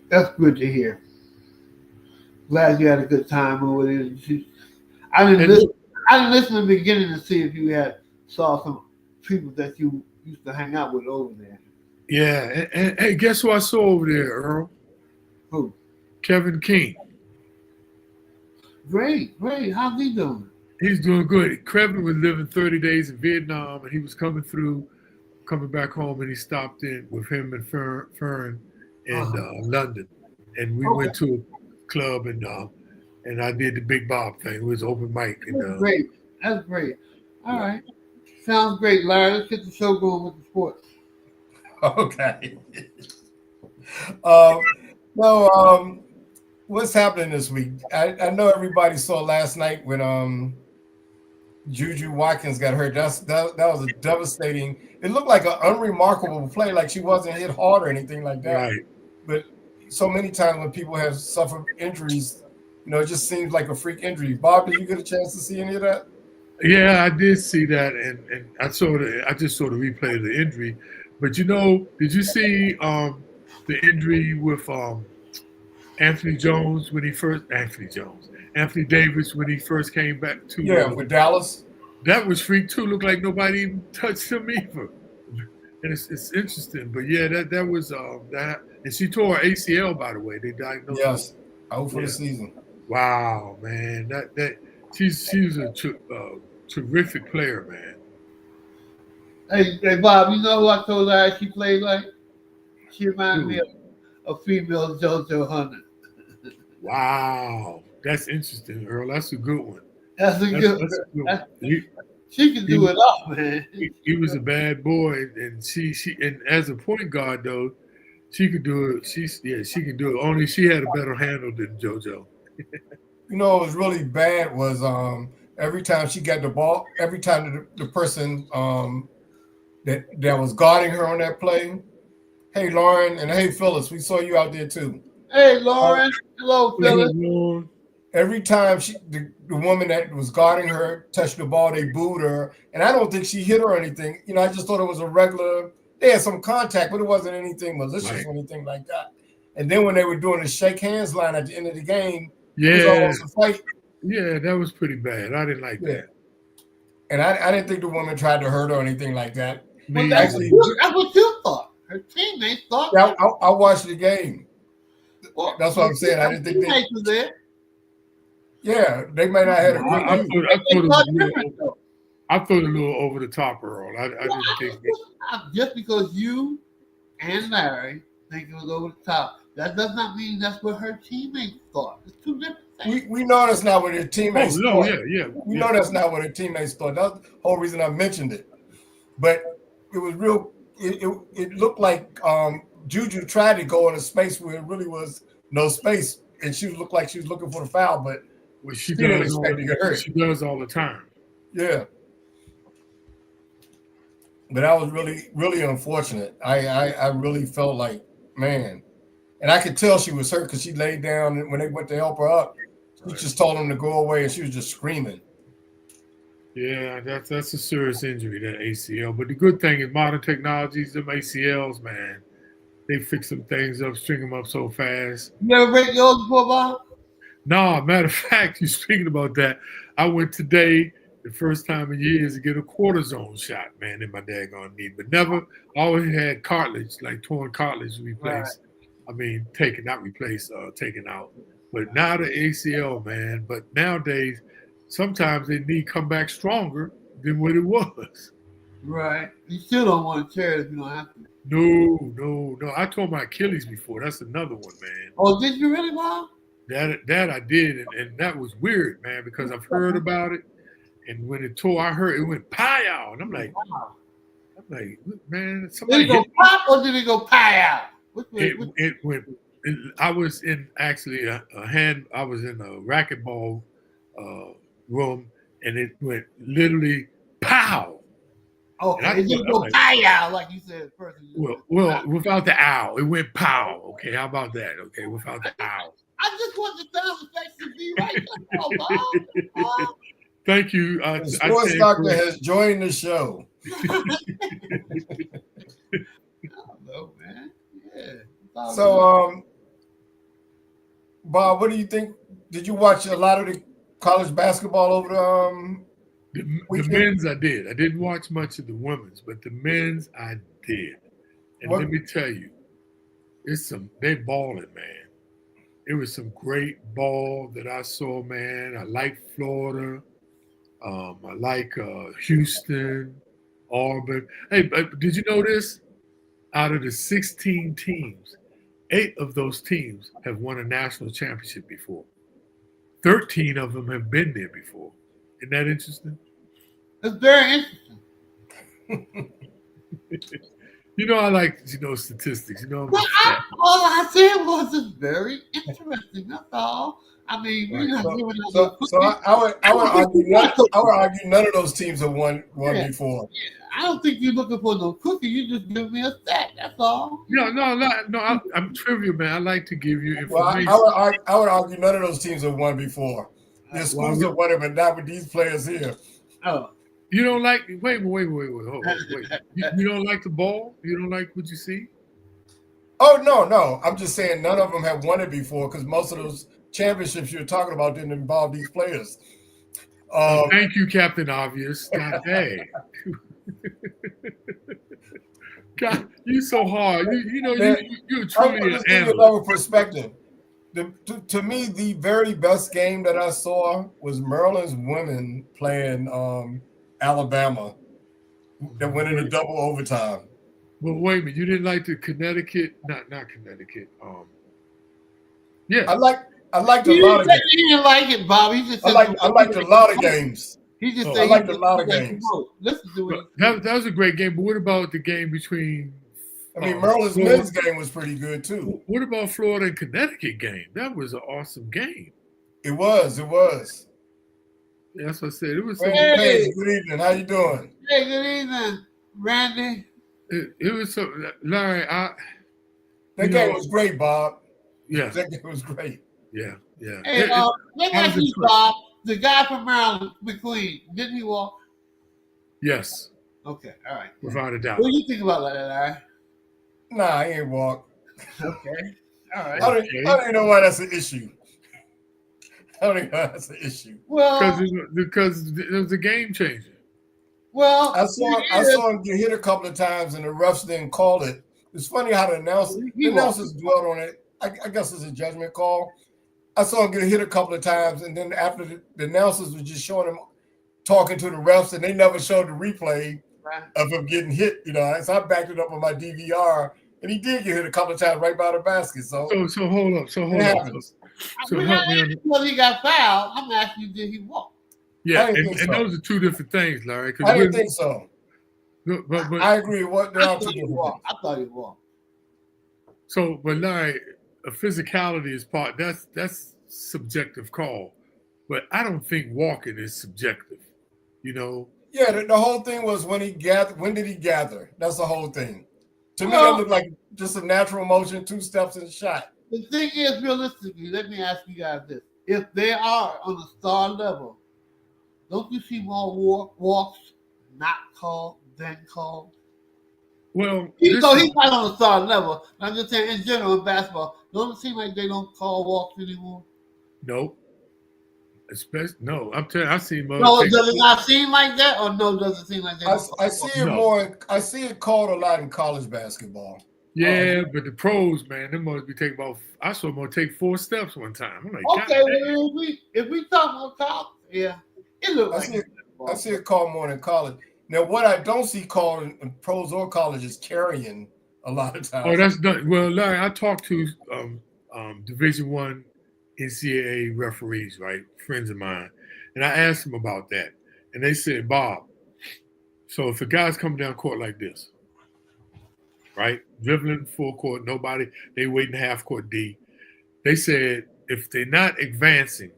That's good to hear. Glad you had a good time over there. I didn't And listen. I didn't listen in the beginning to see if you had saw some people that you used to hang out with over there. yeah, and hey, guess who I saw over there, Earl? Who? Kevin King. Great, great. How's he doing? He's doing good. Kevin was living 30 days in Vietnam, and he was coming through, coming back home, and he stopped in with him and Fern in Uh-huh. London, and we Okay, went to a club, and I did the Big Bob thing. It was open mic, and that's great. That's great. All yeah. right, sounds great, Larry. Let's get the show going with the sports. Okay. Um, no, what's happening this week? I know everybody saw last night when Juju Watkins got hurt. That was a devastating. It looked like an unremarkable play, like she wasn't hit hard or anything like that. Right. But so many times when people have suffered injuries, it just seems like a freak injury. Bob, did you get a chance to see any of that? Yeah, I did see that, and I just saw the replay of the injury. But did you see the injury with Anthony Jones when he first Anthony Jones Anthony Davis when he first came back to Yeah, with Dallas. that was freak too. Looked like nobody even touched him either. And it's interesting, but yeah, that was that, and she tore her ACL, by the way. They diagnosed her. Yes, out for Yeah. the season. Wow, man, that she's a terrific player, man. Hey, Bob. You know who I told Larry she played like? She reminded me Dude, of a female JoJo Hunter. wow, that's interesting, Earl. That's a good one. That's a good. That's a good one. That's, she can do He, it all, man. he was a bad boy, and she and as a point guard though, she could do it. She could do it. Only she had a better handle than JoJo. What was really bad was every time she got the ball, every time the person that was guarding her on that play, hey Lauren and hey Phyllis, we saw you out there too. Hey, Uh, Lauren. Hello, What Phyllis. up, Lord? every time the woman that was guarding her touched the ball, they booed her, and I don't think she hit her or anything. I just thought it was a regular. They had some contact, but it wasn't anything malicious Right. or anything like that. And then when they were doing the shake hands line at the end of the game, it was Yeah, almost a fight. yeah, that was pretty bad. I didn't like Yeah. that. And I didn't think the woman tried to hurt her or anything like that. Well, Me that's either. what, Actually, that's what you thought. Her teammates thought. yeah, I watched the game. Well, That's what I'm saying. I her didn't think they. teammates were there. Yeah, they may not have had a I, great I game. thought I They thought it was thought a little different though. I thought it a little over the top, Earl. I Well, didn't think that. just because you and Larry think it was over the top, that does not mean that's what her teammates thought. It's two different things. We know that's not what their Oh teammates no, thought. yeah. We know that's not what their teammates thought. That's the whole reason I mentioned it. But it was real. It looked like Juju tried to go in a space where it really was no space, and she looked like she was looking for the foul, but Well, she didn't expect to get hurt. she does all the time. Yeah, but that was really, really unfortunate. I really felt like, man, and I could tell she was hurt because she laid down and when they went to help her up. She Right. just told them to go away, and she was just screaming. Yeah, that's a serious injury, that ACL. But the good thing is modern technologies, them ACLs, man, they fix some things up, string them up so fast. You ever break yours before, Bob? No, matter of fact, you speaking about that, I went today, the first time in years, to get a cortisone shot, man, in my daggone knee. But never, always had cartilage, like torn cartilage Right. replaced. I mean, taken, not replaced, taken out. But now the ACL, man. But nowadays, sometimes they need come back stronger than what it was. Right. You still don't want to tear it if you don't have to. No. I tore my Achilles before. That's another one, man. Oh, did you really, Bob? That I did, and that was weird, man, because I've heard about it. And when it tore, I heard it went pow, and I'm like, man, Did somebody it go hit me. pop or did it go pie out? It went. I was in actually a hand. I was in a racquetball room, and it went literally pow. And Okay, it didn't go like, pie out like you said first. well, without the ow, it went pow. Okay, how about that? Okay, without the ow. I just want the sound effects to be right. That's all, Bob. Thank you. The sports doctor has joined the show. No, man. Yeah. So Bob, what do you think? Did you watch a lot of the college basketball over The weekend? men's I did. I didn't watch much of the women's, but the men's I did. And What? let me tell you, they balling, man. It was some great ball that I saw, man. I like Florida. I like Houston, Auburn. Hey, but did you know this? Out of the 16 teams, 8 of those teams have won a national championship before. 13 of them have been there before. Isn't that interesting? It's very interesting. You know, I like statistics. You know, I'm Well, a stat. all I said was it's very interesting. That's all. I mean, we're Right. not giving out no So cookies. I would argue I none of those teams have won Yeah. before. don't think you're looking for no cookie. You just give me a stat. That's all. No. I'm trivial, man. I like to give you Well, information. I would argue none of those teams have won before. The schools have won it, but not with these players here. Oh, You don't like? Wait. Hold, wait. You don't like the ball? You don't like what you see? Oh no. I'm just saying none of them have won it before because most of those championships you're talking about didn't involve these players. Thank you, Captain Obvious. God dang. God, you so hard. You're truly an Let's give you analyst. another perspective. To me, the very best game that I saw was Maryland's women playing Alabama that went into double overtime. But wait a minute, you didn't like the Connecticut? Not Connecticut. Yeah. I liked a lot of he games. didn't like it, Bob. He just I said liked a lot of games. He just Oh, said I he liked a didn't lot of like games. the vote. Listen to it. That was a great game. But what about the game between? I mean, Maryland's Florida- men's game was pretty good too. What about Florida and Connecticut game? That was an awesome game. It was. Yeah, that's what I said. It was. Randy Page, good evening. How you doing? Hey, good evening, Randy. It was so. Larry, That game was great, Bob. Yeah. That game was great. Yeah. Hey, let me I ask was you, Bob. The guy from Maryland, McQueen, didn't he walk? Yes, Okay, all right. without a doubt. What do you think about that, Larry? Nah, he ain't walk. Okay, all right. I don't even know why that's an issue. I don't even know why that's an issue. Well, Because it was a game changer. well, I saw him get hit a couple of times and the refs didn't call it. It's funny how the announcers dwelt on it. I guess it's a judgment call. I saw him get hit a couple of times, and then after the announcers were just showing him talking to the refs, and they never showed the replay of him getting hit. So I backed it up on my DVR, and he did get hit a couple of times right by the basket. So hold up. So help me. Well, he got fouled. I'm asking you, did he walk? Yeah, I didn't think so. those are two different things, Larry. I didn't think so. But I agree. There I are two thought he different walked. things. I thought he walked. So, but Larry, a physicality is part. That's subjective call, but I don't think walking is subjective. Yeah, the whole thing was when he gathered. When did he gather? That's the whole thing. To me, Well- that looked like just a natural motion, 2 steps and shot. The thing is, realistically, let me ask you guys this: if they are on the star level, don't you see more walks not called than called? Well, He's not on the star level. I'm just saying, in general, in basketball, don't it seem like they don't call walks anymore? no. No, I'm telling you, I see more. No, does it not seem like that, or no? Does it seem like that? I see it more. I see it called a lot in college basketball. Yeah, but the pros, man, they must be taking about. I saw them take 4 steps one time. I'm like, Okay, well, if we talk about college, yeah, it looks like I see it called more in college. Now, what I don't see called in pros or college is carrying a lot of times. Oh, that's done. Well, Larry, I talked to Division I NCAA referees, right, friends of mine, and I asked them about that, and they said, Bob, so if a guy's coming down court like this, right, dribbling full court, nobody, they waiting half court D, they said if they're not advancing,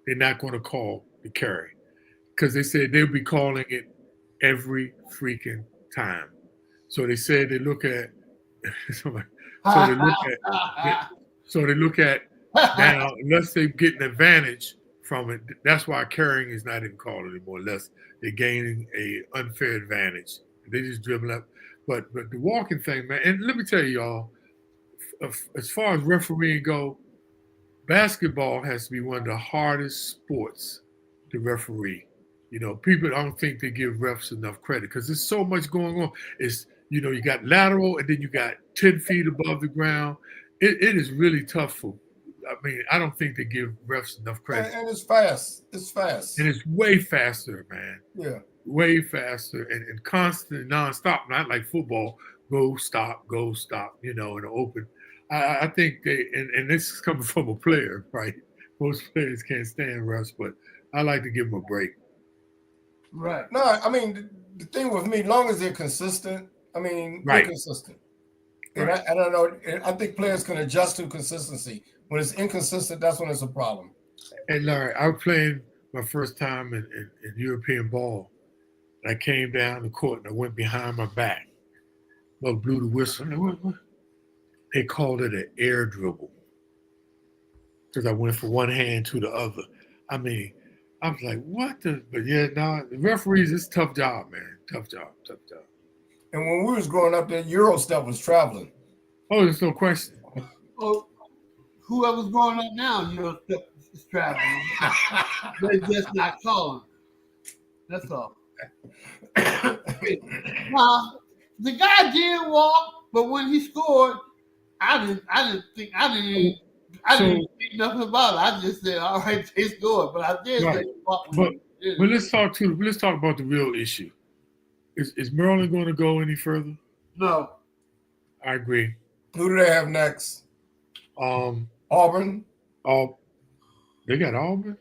they're not going to call the carry, because they said they'll be calling it every freaking time. So they said they look at so they look at now, unless they get an advantage from it, that's why carrying is not even called anymore, unless they're gaining an unfair advantage. They just dribble up. But the walking thing, man, and let me tell you, y'all, as far as refereeing go, basketball has to be one of the hardest sports to referee. You know, people don't think they give refs enough credit because there's so much going on. It's, you know, you got lateral and then you got 10 feet above the ground. It is really tough for, I mean, I don't think they give refs enough credit. And it's fast. It's fast. And it's way faster, man. Yeah. Way faster and constant, nonstop, not like football, go, stop, you know, in the open. I think they, and this is coming from a player, right? Most players can't stand refs, but I like to give them a break. Right. No, I mean, the thing with me, long as they're consistent, I mean, Right. they're consistent. And I don't know, I think players can adjust to consistency. When it's inconsistent, that's when it's a problem. And Larry, I was playing my first time in European ball. I came down the court and I went behind my back. Well, blew the whistle. They called it an air dribble because I went from one hand to the other. I mean, I was like, what the? But yeah, no, the referees, it's a tough job, man. Tough job. And when we was growing up, that Euro stuff was traveling. Oh, there's no question. Well, whoever's growing up now, you know, is traveling. They're just not calling. That's all. Now, the guy did walk, but when he scored, I didn't think nothing about it. I just said, all right, they scored, but I did say walk. But let's talk about the real issue. Is Maryland going to go any further? No. I agree. Who do they have next? Auburn. Oh, they got Auburn.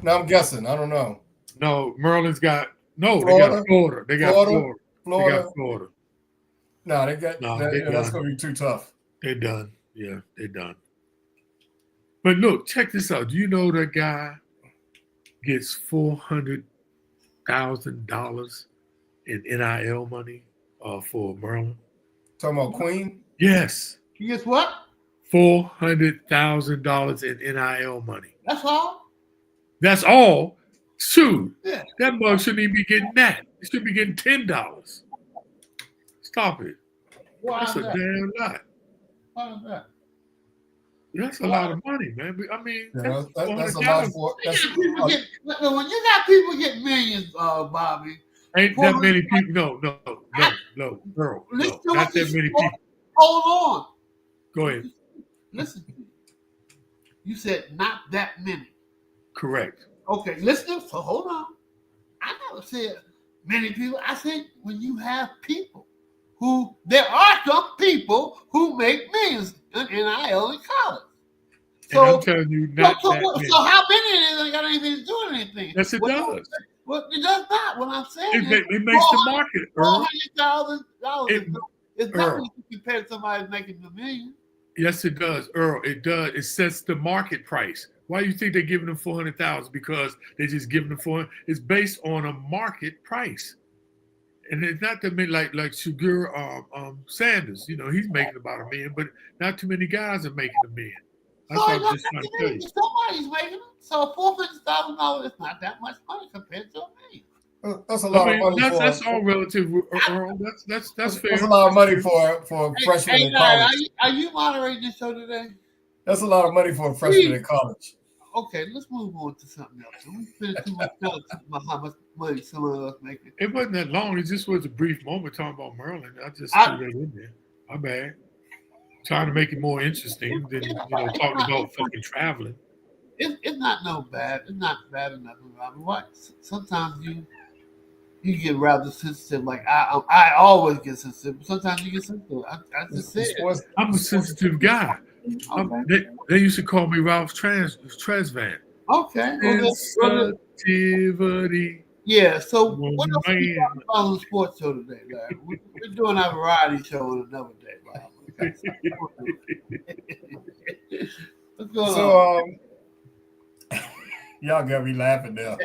No, I'm guessing. I don't know. No, Maryland's got Florida. They got Florida. They got Florida. No, that's going to be too tough. They're done. Yeah, they're done. But look, check this out. Do you know that guy gets $400,000 in NIL money for Maryland? Talking about Queen? Yes. He gets what? $400,000 in NIL money. That's all? That's all? Shoot. Yeah. That mug shouldn't even be getting that. He should be getting $10. Stop it. Why That's a damn lot. Why is that? That's a lot of money, man. I mean, that's a lot for. When you got people getting millions, Bobby. Ain't that many people? No, girl. No, not that many people. Hold on. Go ahead. Listen. You said not that many. Correct. Okay, listen. So hold on. I never said many people. I said when you have people there are some people who make millions in NIL in college. So and I'm telling you, not that many. So how many of them got anything to do with anything? Yes, it does. Well, it does not. What I'm saying it makes the market. $400,000 is nothing compared to somebody making $1 million. Yes, it does, Earl. It does. It sets the market price. Why do you think they're giving them $400,000? Because they're just giving them $400,000. It's based on a market price, and it's not that many like Sugar Sanders. You know, he's making about $1 million, but not too many guys are making $1 million. That's what I'm just trying to tell you. Somebody's making it. So $400,000 is not that much money compared to $1 million. That's a lot of money. That's all relative, Earl. That's fair. That's a lot of money for a freshman in college. Are you moderating this show today? That's a lot of money for a freshman in college. Okay, let's move on to something else. We spend too much time about how much money some of us making. It wasn't that long. It just was a brief moment talking about Maryland. I just threw that in there. My bad. Trying to make it more interesting than talking about fucking traveling. It's not no bad. It's not bad enough. What? Sometimes you get rather sensitive. Like I always get sensitive. But sometimes you get sensitive. I just said I'm a sensitive guy. Okay. They used to call me Ralph Tresvant. Okay. Sensitivity. Yeah. So what else are we talking about on the sports show today, Larry? We're doing our variety show on another day, Bob. What's going on? Y'all got me laughing now.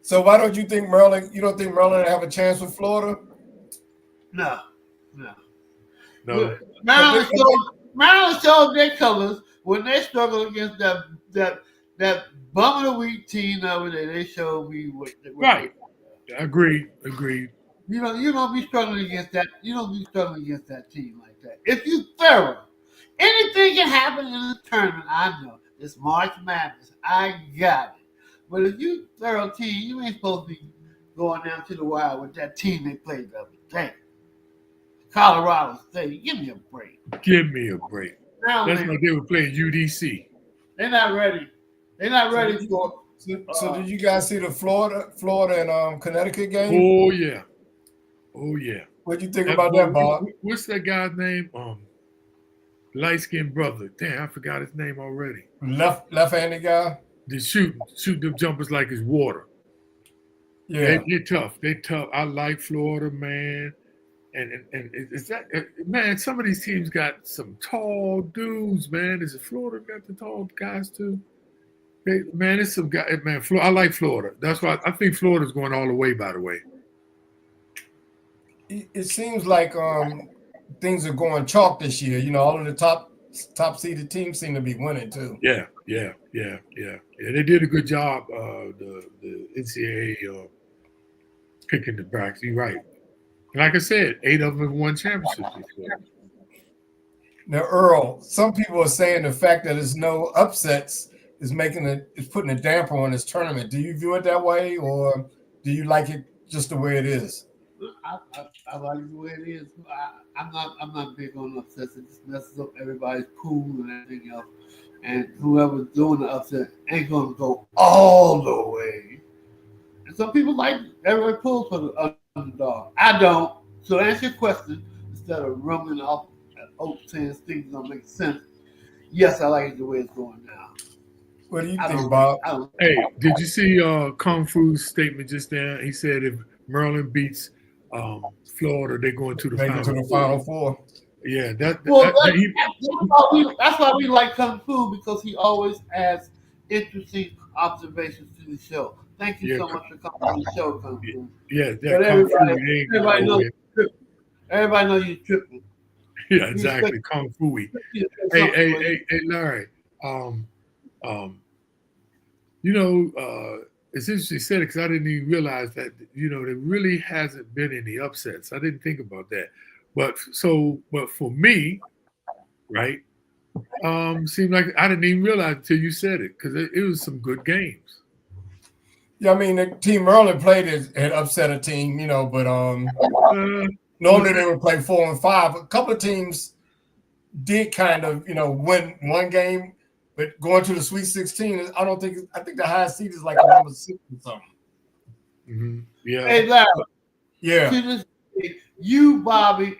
So why don't you think Maryland? You don't think Maryland have a chance with Florida? No. Maryland showed their colors when they struggled against that bum of the week team over there. They showed me what right. Agreed. You don't be struggling against that. You don't be struggling against that team like that. If you thorough, anything can happen happen in the tournament, I know. It's March Madness. I got it. But if you thorough team, you ain't supposed to be going down to the wire with that team they played the other day. Colorado State, give me a break. Give me a break. Now That's like they were playing UDC. they're not ready. They're not ready for. So did you guys see the Florida and Connecticut game? Oh yeah. What do you think about that, Bob? What's that guy's name? Light-skinned brother. Damn, I forgot his name already. Left-handed guy. They shoot them jumpers like it's water. Yeah, They're tough. They're tough. I like Florida, man. And is that man? Some of these teams got some tall dudes, man. Is it Florida got the tall guys too? Man, it's some guy. Man, I like Florida. That's why I think Florida's going all the way. By the way, it seems like things are going chalk this year. You know, all of the top seeded teams seem to be winning too. Yeah. They did a good job. The NCAA picking the brackets. You're right. Like I said, 8 of them have won championships before. Now, Earl, some people are saying the fact that there's no upsets is putting a damper on this tournament. Do you view it that way, or do you like it just the way it is? I like it the way it is. I'm not big on upsets. It just messes up everybody's pool and everything else. And whoever's doing the upset ain't gonna go all the way. And some people like everybody pulls for the underdog. I don't. So to answer your question, instead of rumbling off saying things don't make sense, yes, I like it the way it's going now. What do you think, Bob? Hey, did you see Kung Fu's statement just now? He said if Maryland beats Florida, they're going to the Final Four. Yeah, that's why we like Kung Fu, because he always adds interesting observations to the show. Thank you so much for coming on the show, Kung Fu. Yeah, but everybody knows you're tripping. Yeah, exactly. Kung Fu. Hey, Larry. It's interesting you said it, because I didn't even realize that, there really hasn't been any upsets. I didn't think about that. But for me, right, seemed like I didn't even realize until you said it, because it was some good games. Yeah, I mean, the team Maryland played had upset a team, but normally they would play 4 and 5. A couple of teams did kind of, win one game, but going to the Sweet 16, I think the highest seed is like a number 6 or something. Mm-hmm. Yeah. Hey, Larry. Yeah. You, Bobby,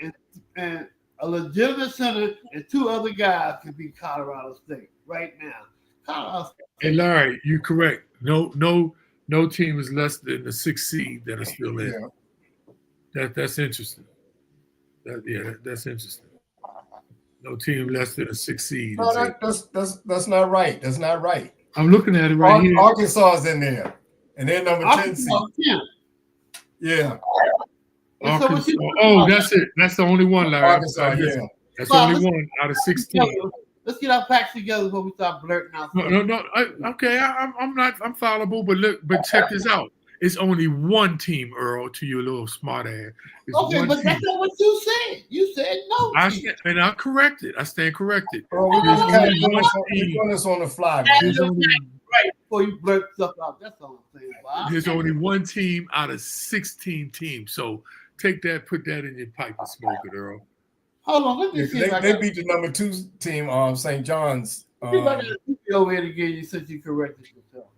and a legitimate center and 2 other guys can beat Colorado State right now. Colorado State. Hey, Larry, you're correct. No team is less than the 6th seed that are still in. Yeah. That's interesting. That's interesting. No team less than a 6th seed. No, that's not right. That's not right. I'm looking at it right here. Arkansas is in there, and they're number 10 seed. Yeah. Arkansas. Oh, that's it. That's the only one, Larry. Arkansas, yeah. That's the only one out of 16. Let's get our facts together before we start blurting out. No. Okay, I'm fallible, but check this out. It's only one team, Earl, to your little smart ass. Okay, but that's not what you said. You said no. And I corrected. I stand corrected. Earl, we're doing this on the fly, man. Right before you blurt stuff out. That's all I'm saying, Bob. There's only one team out of 16 teams. So take that, put that in your pipe and smoke it, Earl. Hold on, let me see. They beat the number 2 team, St. John's. Over here to get you since you corrected yourself.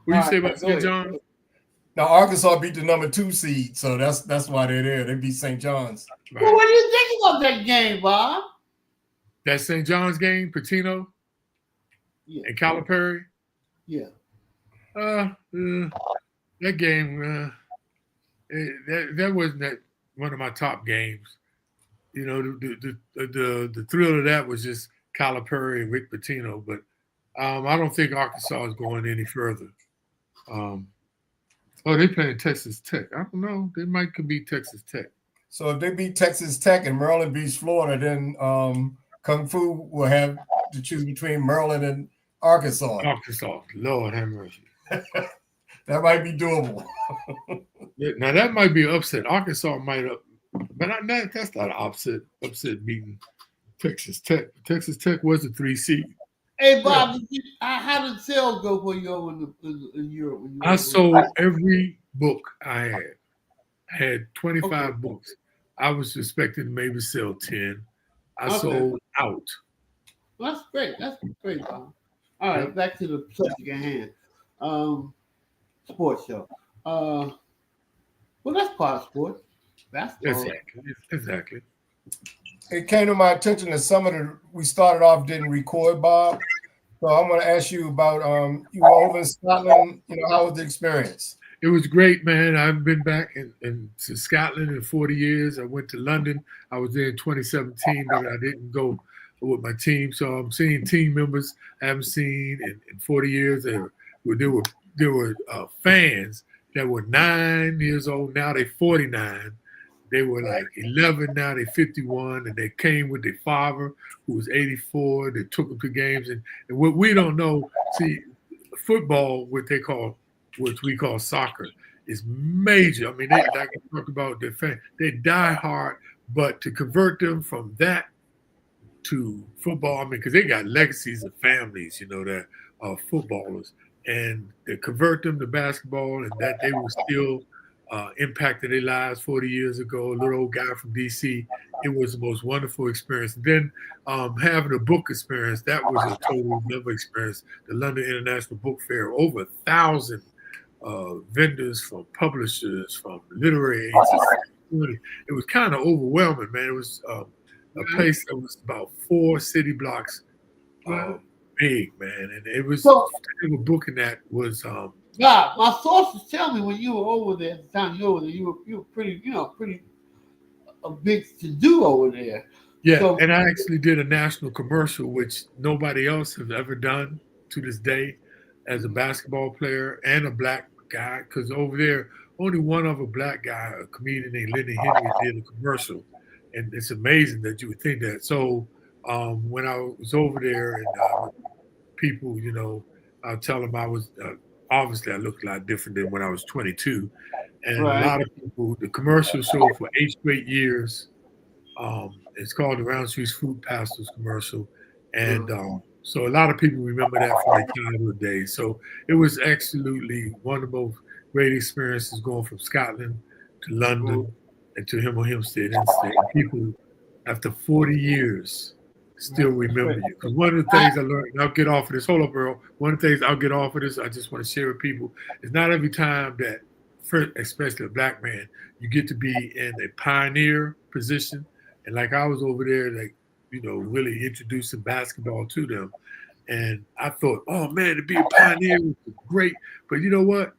What do you say about St. John's? Now Arkansas beat the number 2 seed, so that's why they're there. They beat St. John's. Right. Well, what do you think about that game, Bob? That St. John's game, Patino? Yeah. And Calipari? Yeah. That game, that wasn't one of my top games. The thrill of that was just Calipari and Rick Pitino, but I don't think Arkansas is going any further. They playing Texas Tech. I don't know. They might could beat Texas Tech. So if they beat Texas Tech and Maryland beats Florida, then Kung Fu will have to choose between Maryland and Arkansas. Lord have mercy. That might be doable. Now that might be an upset. Arkansas might but that's not an upset beating Texas Tech. Texas Tech was a 3 seed. Hey, Bob, how did sales go for you over in Europe? When you I were sold every book I had. I had 25 Okay. books. I was expecting to maybe sell 10. I Okay. sold out. Well, that's great. That's great, Bob. All right, Yep. back to the subject at hand. Um, Sports show. Well, that's part of sports. Basketball. Exactly. It came to my attention that some of the we started off didn't record, Bob. So I'm going to ask you about you were over in Scotland. You know, how was the experience? It was great, man. I've been back to Scotland in 40 years. I went to London. I was there in 2017, but I didn't go with my team. So I'm seeing team members I haven't seen in 40 years. There were fans that were 9 years old. Now they're 49. They were like 11. Now they're 51. And they came with their father, who was 84. They took them to games. And what we don't know, see, football, which we call soccer, is major. I mean, they like I talked about their fan, they die hard, but to convert them from that to football, I mean, because they got legacies of families, that are footballers, and to convert them to basketball, and that they were still impacted their lives 40 years ago. A little old guy from DC. It was the most wonderful experience. And then having a book experience, that was a total never experience. The London International Book Fair, over 1,000 vendors, from publishers, from literary agencies. It was kind of overwhelming, man. It was a place that was about 4 city blocks big, man. And it was booking that was God, my sources tell me when you were over there at the time you were over there, you were pretty, pretty a big to do over there. Yeah, so, and I actually did a national commercial, which nobody else has ever done to this day, as a basketball player and a black guy. Because over there, only one other black guy, a comedian named Lenny Henry, did a commercial, and it's amazing that you would think that. So when I was over there, and people, I'll tell them I was. Obviously, I looked a lot different than when I was 22. And a lot of people, the commercial showed for 8 straight years. It's called the Round Street Food Pastors commercial. And so a lot of people remember that from their childhood days. So it was absolutely one of the most great experiences, going from Scotland to London and to Hempstead. And people, after 40 years, still remember you. Because one of the things I learned, and I'll get off of this. Hold up, Earl. One of the things I'll get off of this, I just want to share with people, is not every time that, especially a black man, you get to be in a pioneer position. And like I was over there, like, really introducing basketball to them. And I thought, oh man, to be a pioneer was great. But you know what?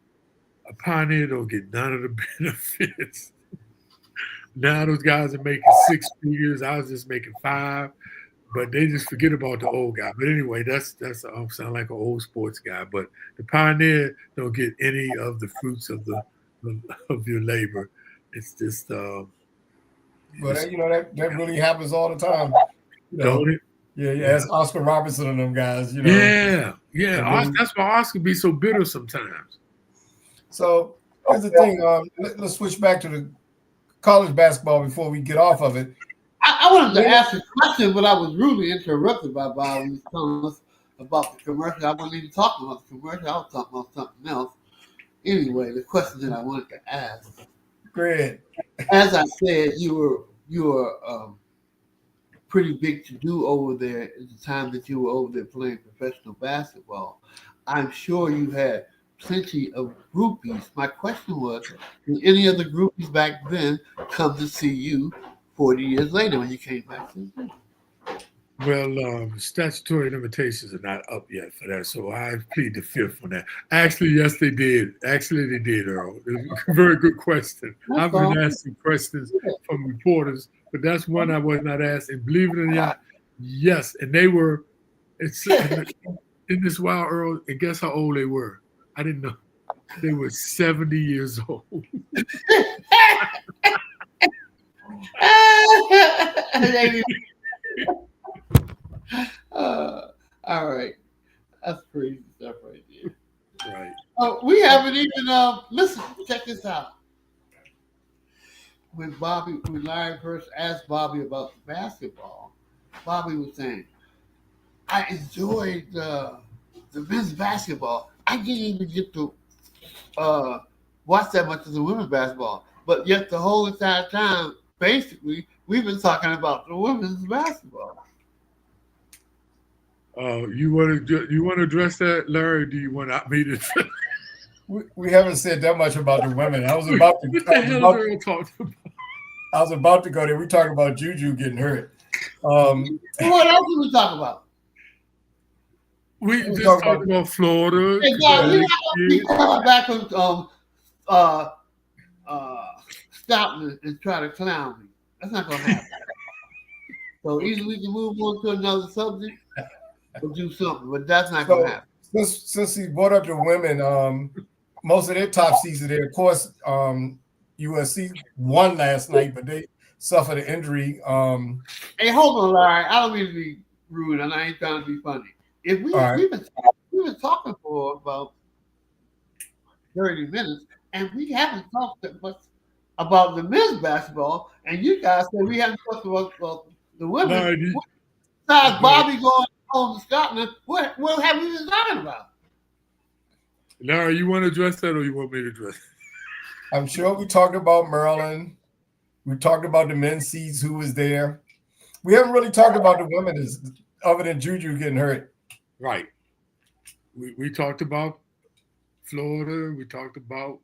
A pioneer don't get none of the benefits. Now those guys are making 6 figures. I was just making 5. But they just forget about the old guy. But anyway, that's I sound like an old sports guy. But the pioneer don't get any of the fruits of your labor. It's just that really happens all the time. Don't it? Yeah. Ask Oscar Robertson and them guys. Yeah. That's why Oscar be so bitter sometimes. So here's the thing. Let's switch back to the college basketball before we get off of it. I wanted to ask a question, but I was rudely interrupted by Bob. He was telling us about the commercial. I wasn't even talking about the commercial. I was talking about something else. Anyway, the question that I wanted to ask. Great. As I said, you were pretty big to do over there at the time that you were over there playing professional basketball. I'm sure you had plenty of groupies. My question was, did any of the groupies back then come to see you 40 years later when you came back to the Well, statutory limitations are not up yet for that, so I plead the fifth on that. Actually, yes, they did. Actually, they did, Earl. It was a very good question. I've been asking questions from reporters, but that's one I was not asked. And believe it or not, yes, and they were. In this while, Earl, and guess how old they were? I didn't know. They were 70 years old. All right, that's crazy stuff right there. Right. We haven't even listen. Check this out. When Larry first asked Bobby about basketball, Bobby was saying, I enjoyed the men's basketball. I didn't even get to uh, watch that much of the women's basketball. But yet the whole entire time, basically, we've been talking about the women's basketball. You want to address that, Larry? Or do you want me to? We haven't said that much about the women. I was about to. What the hell are we talking about? I was about to go there. We talking about Juju getting hurt. What else did we talk about? We just talked about Florida. Hey, God, you're not going to be coming back from Scotland and try to clown me. That's not going to happen. So either we can move on to another subject or do something, but that's not going to happen. Since he brought up the women, most of their top seeds are there. Of course, USC won last night, but they suffered an injury. Hey, hold on, Larry. I don't mean to be rude, and I ain't trying to be funny. If we've been talking for about 30 minutes, and we haven't talked that much about the men's basketball, and you guys said we haven't talked about the women. Besides Bobby going home to Scotland, what have we been talking about? Larry, you want to address that, or you want me to address it? I'm sure we talked about Maryland. We talked about the men's seeds who was there. We haven't really talked about the women other than Juju getting hurt. Right. We talked about Florida. We talked about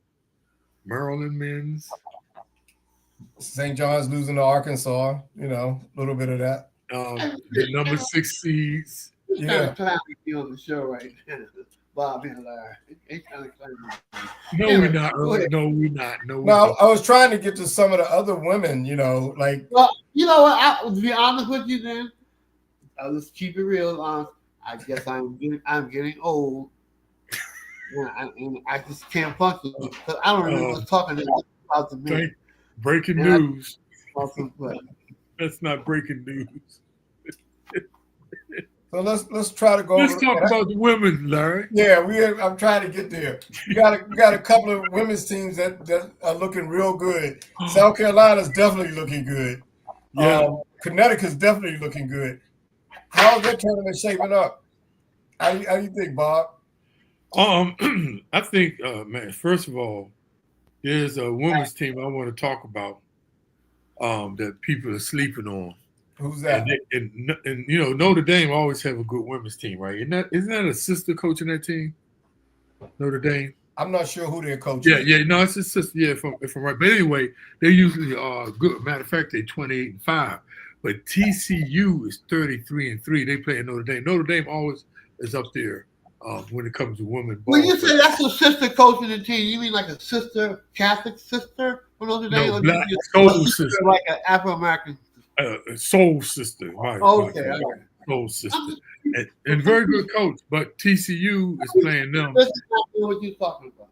Maryland men's. St. John's losing to Arkansas. You know, a little bit of that. The number 6 seeds. Yeah. Trying to be on the show right now. Bobby and Larry. No, we're not. No, we're not. No, I was trying to get to some of the other women, you know, like. Well, you know what? To be honest with you, then, I'll just keep it real honest. I guess I'm getting old. And I just can't function because I don't remember talking about the men. Breaking news. That's not breaking news. So let's try to go. Let's talk about the women, Larry. Yeah, I'm trying to get there. We got a couple of women's teams that are looking real good. South Carolina's definitely looking good. Yeah. Connecticut's definitely looking good. How's that tournament shaping up? How do you think, Bob? I think, man, first of all, there's a women's team I want to talk about that people are sleeping on. Who's that? And you know, Notre Dame always have a good women's team, right? Isn't that a sister coaching that team? Notre Dame. I'm not sure who their coach is. Yeah, no, it's a sister. Yeah, if I'm right. But anyway, they usually are good. Matter of fact, they're 28-5. But TCU is 33-3. They play in Notre Dame. Notre Dame always is up there when it comes to women. When you say that's a sister coaching the team, you mean like a sister, Catholic sister for Notre Dame? No, black soul sister, like an Afro-American. Soul sister. Okay. Soul sister. And very good coach, but TCU is playing them. That's exactly what you're talking about.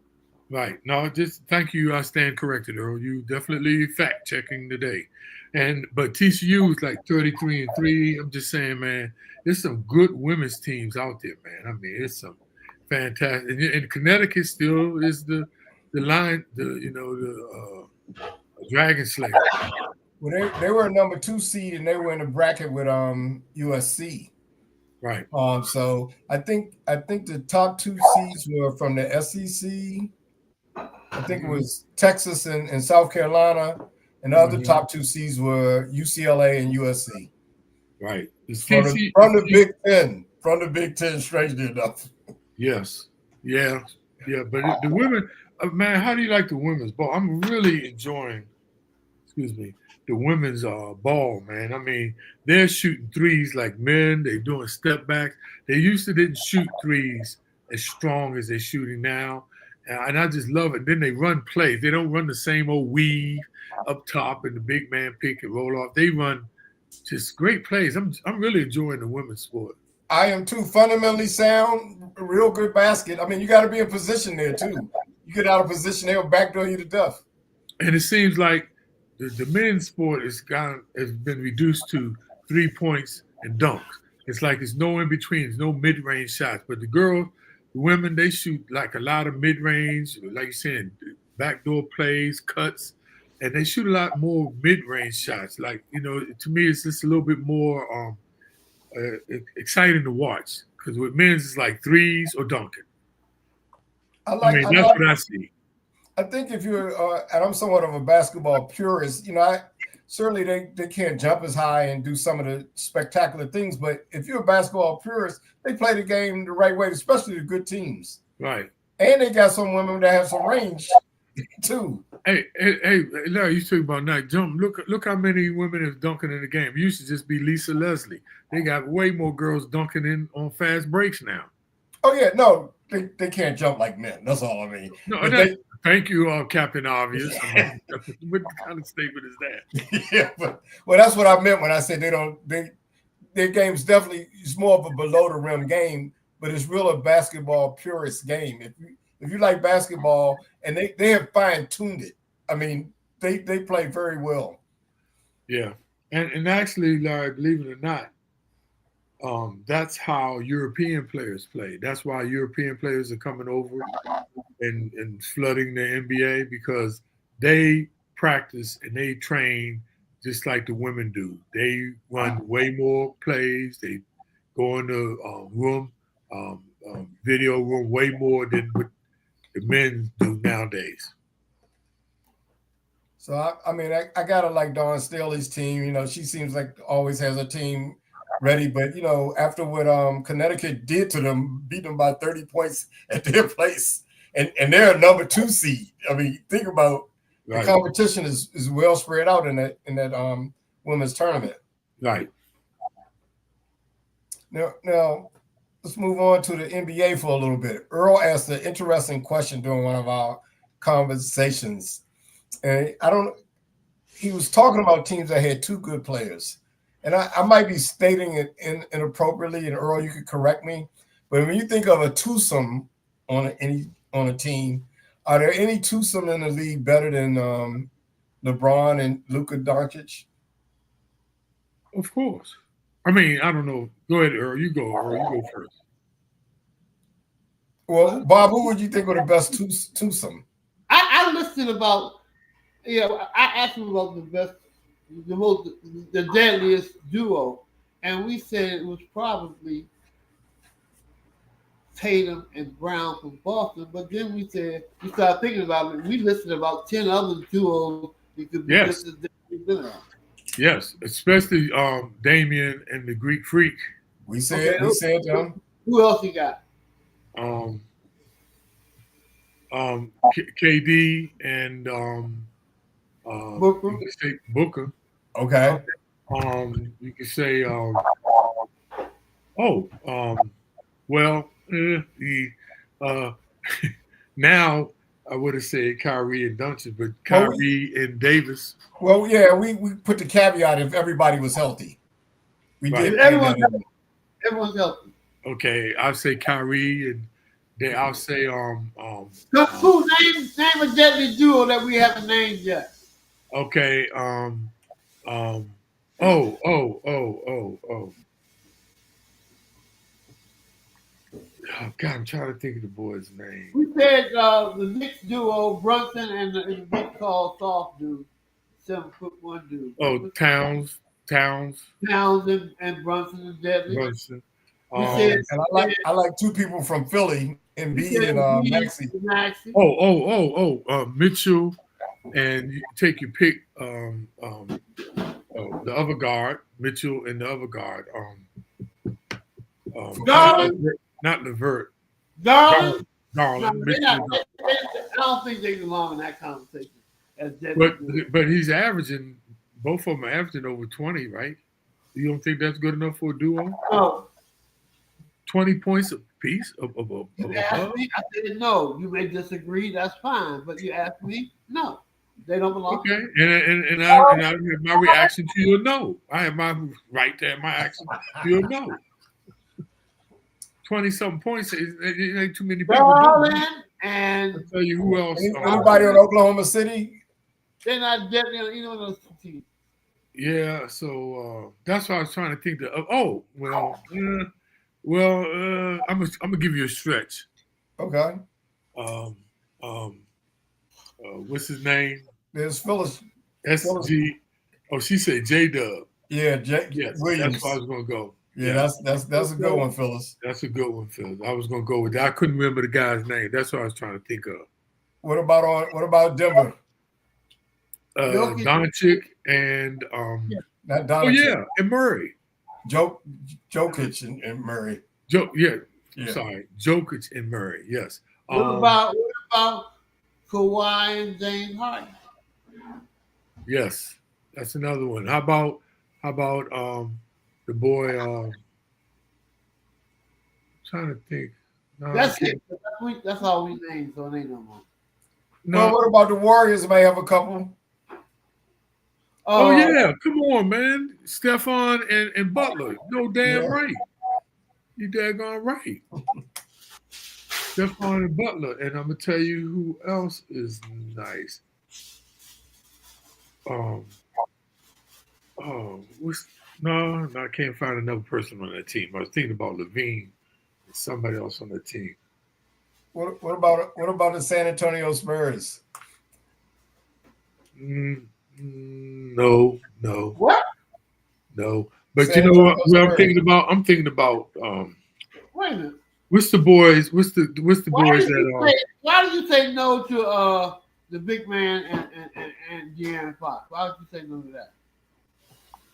Right. No, just thank you. I stand corrected, Earl. You definitely fact checking today. But TCU is like 33-3. I'm just saying, man, there's some good women's teams out there, man. I mean, it's some fantastic. And Connecticut still is the line, the Dragon Slayer. Well, they were a number 2 seed and they were in a bracket with USC. Right. So I think the top 2 seeds were from the SEC. I think it was Texas and South Carolina, and the other top 2 seeds were UCLA and USC. Right. From the Big Ten. From the Big Ten, strangely enough. Yes. Yeah. Yeah. But the women, man, how do you like the women's ball? I'm really enjoying, the women's ball, man. I mean, they're shooting threes like men. They're doing step backs. They used to didn't shoot threes as strong as they're shooting now. And I just love it. Then they run plays. They don't run the same old weave up top and the big man pick and roll off. They run just great plays. I'm really enjoying the women's sport. I am too. Fundamentally sound, real good basket. I mean, you got to be in position there too. You get out of position, they'll backdoor you to death. And it seems like the men's sport has been reduced to 3 points and dunks. It's like there's no in between. There's no mid-range shots. But the women, they shoot like a lot of mid-range, like you're saying, backdoor plays, cuts, and they shoot a lot more mid-range shots. Like, to me, it's just a little bit more exciting to watch because with men's it's like threes or dunking. I That's what I see. I think if you're, and I'm somewhat of a basketball purist, certainly they can't jump as high and do some of the spectacular things. But if you're a basketball purist, they play the game the right way, especially the good teams. Right. And they got some women that have some range too. Hey, Larry, you talking about not jump. Look how many women is dunking in the game. It used to just be Lisa Leslie. They got way more girls dunking in on fast breaks now. Oh yeah, no, they can't jump like men. That's all I mean. No, thank you, Captain Obvious. What kind of statement is that? Yeah, well, that's what I meant when I said their game's definitely is more of a below the rim game, but it's real a basketball purist game. If you like basketball, and they have fine tuned it. I mean, they play very well. Yeah, and actually, Larry, believe it or not, that's how European players play. That's why European players are coming over and flooding the NBA because they practice and they train just like the women do. They run way more plays. They go in the room, video room way more than what the men do nowadays. So I gotta like Dawn Staley's team. She seems like always has a team ready, but after what Connecticut did to them, beat them by 30 points at their place, and they're a number 2 seed. I mean, think about the competition is well spread out in that women's tournament. Right. Now let's move on to the NBA for a little bit. Earl asked an interesting question during one of our conversations, and he was talking about teams that had 2 good players. And I might be stating it inappropriately, and Earl, you could correct me. But when you think of a twosome on a team, are there any twosome in the league better than LeBron and Luka Doncic? Of course. I mean, I don't know. Go ahead, Earl. You go first. Well, Bob, who would you think were the best twosome? I listened about, I asked him about the best. The deadliest duo, and we said it was probably Tatum and Brown from Boston. But then we started thinking about it. We listed about 10 other duos that could be just as deadly. Yes, especially Damian and the Greek Freak. We said them. Who else you got? KD and Booker. You could say Booker. Okay. You could say now I would have said Kyrie and Doncic, but Kyrie and Davis. Well, yeah, we put the caveat if everybody was healthy. We did. Everyone's healthy. Okay, I'll say Kyrie and then I'll say name a deadly duo that we haven't named yet. Okay, Oh, God, I'm trying to think of the boy's name. We said the Knicks duo, Brunson and the big tall soft dude, 7'1" dude. Oh, Towns and Brunson and Deadly. Brunson. And I like 2 people from Philly, Embiid and Maxey. Mitchell, and you take your pick. The other guard, Mitchell, and the other guard, Garland, not Levert. Garland. Garland. I don't think they belong in that conversation. But he's averaging. Both of them are averaging over 20, right? You don't think that's good enough for a duo? No. 20 points a piece of You asked me, I said no. You may disagree, that's fine. But you asked me, no. They don't belong. Okay, and I have my reaction to your no. I have my right to have my action to your no. 20-something points. It ain't too many people. And I'll tell you who else. Anybody on Oklahoma City? They're not deadly on either of those teams. Yeah, so that's what I was trying to think. I'm gonna give you a stretch. Okay. What's his name? There's Phyllis. SG. Oh, she said J-Dub. Yeah, yes, Williams. that's where I was gonna go. Yeah, that's a good one, Phyllis. That's a good one, Phil. I was gonna go with that. I couldn't remember the guy's name. That's what I was trying to think of. What about Denver? Jokic. Doncic and Not oh Doncic. yeah, and Murray. Jokic and Murray. Yeah. Yeah. Sorry, Jokic and Murray. Yes. What about Kawhi and James Harden? Yes, that's another one. How about the boy? Trying to think. No, That's it. That's all we named, so it ain't no more. No. Well, what about the Warriors? May have a couple. Oh yeah, come on, man. Stephon and Butler. No damn Yeah. right. You daggone right. Stephon and Butler. And I'm gonna tell you who else is nice. I can't find another person on that team. I was thinking about Levine and somebody else on that team. What about the San Antonio Spurs? No. What? No. But San you know what? Antonio I'm thinking about. Wait a minute. What's the boys? What's the boys that? Why did you say no to the big man and De'Aaron Fox? Why did you say no to that?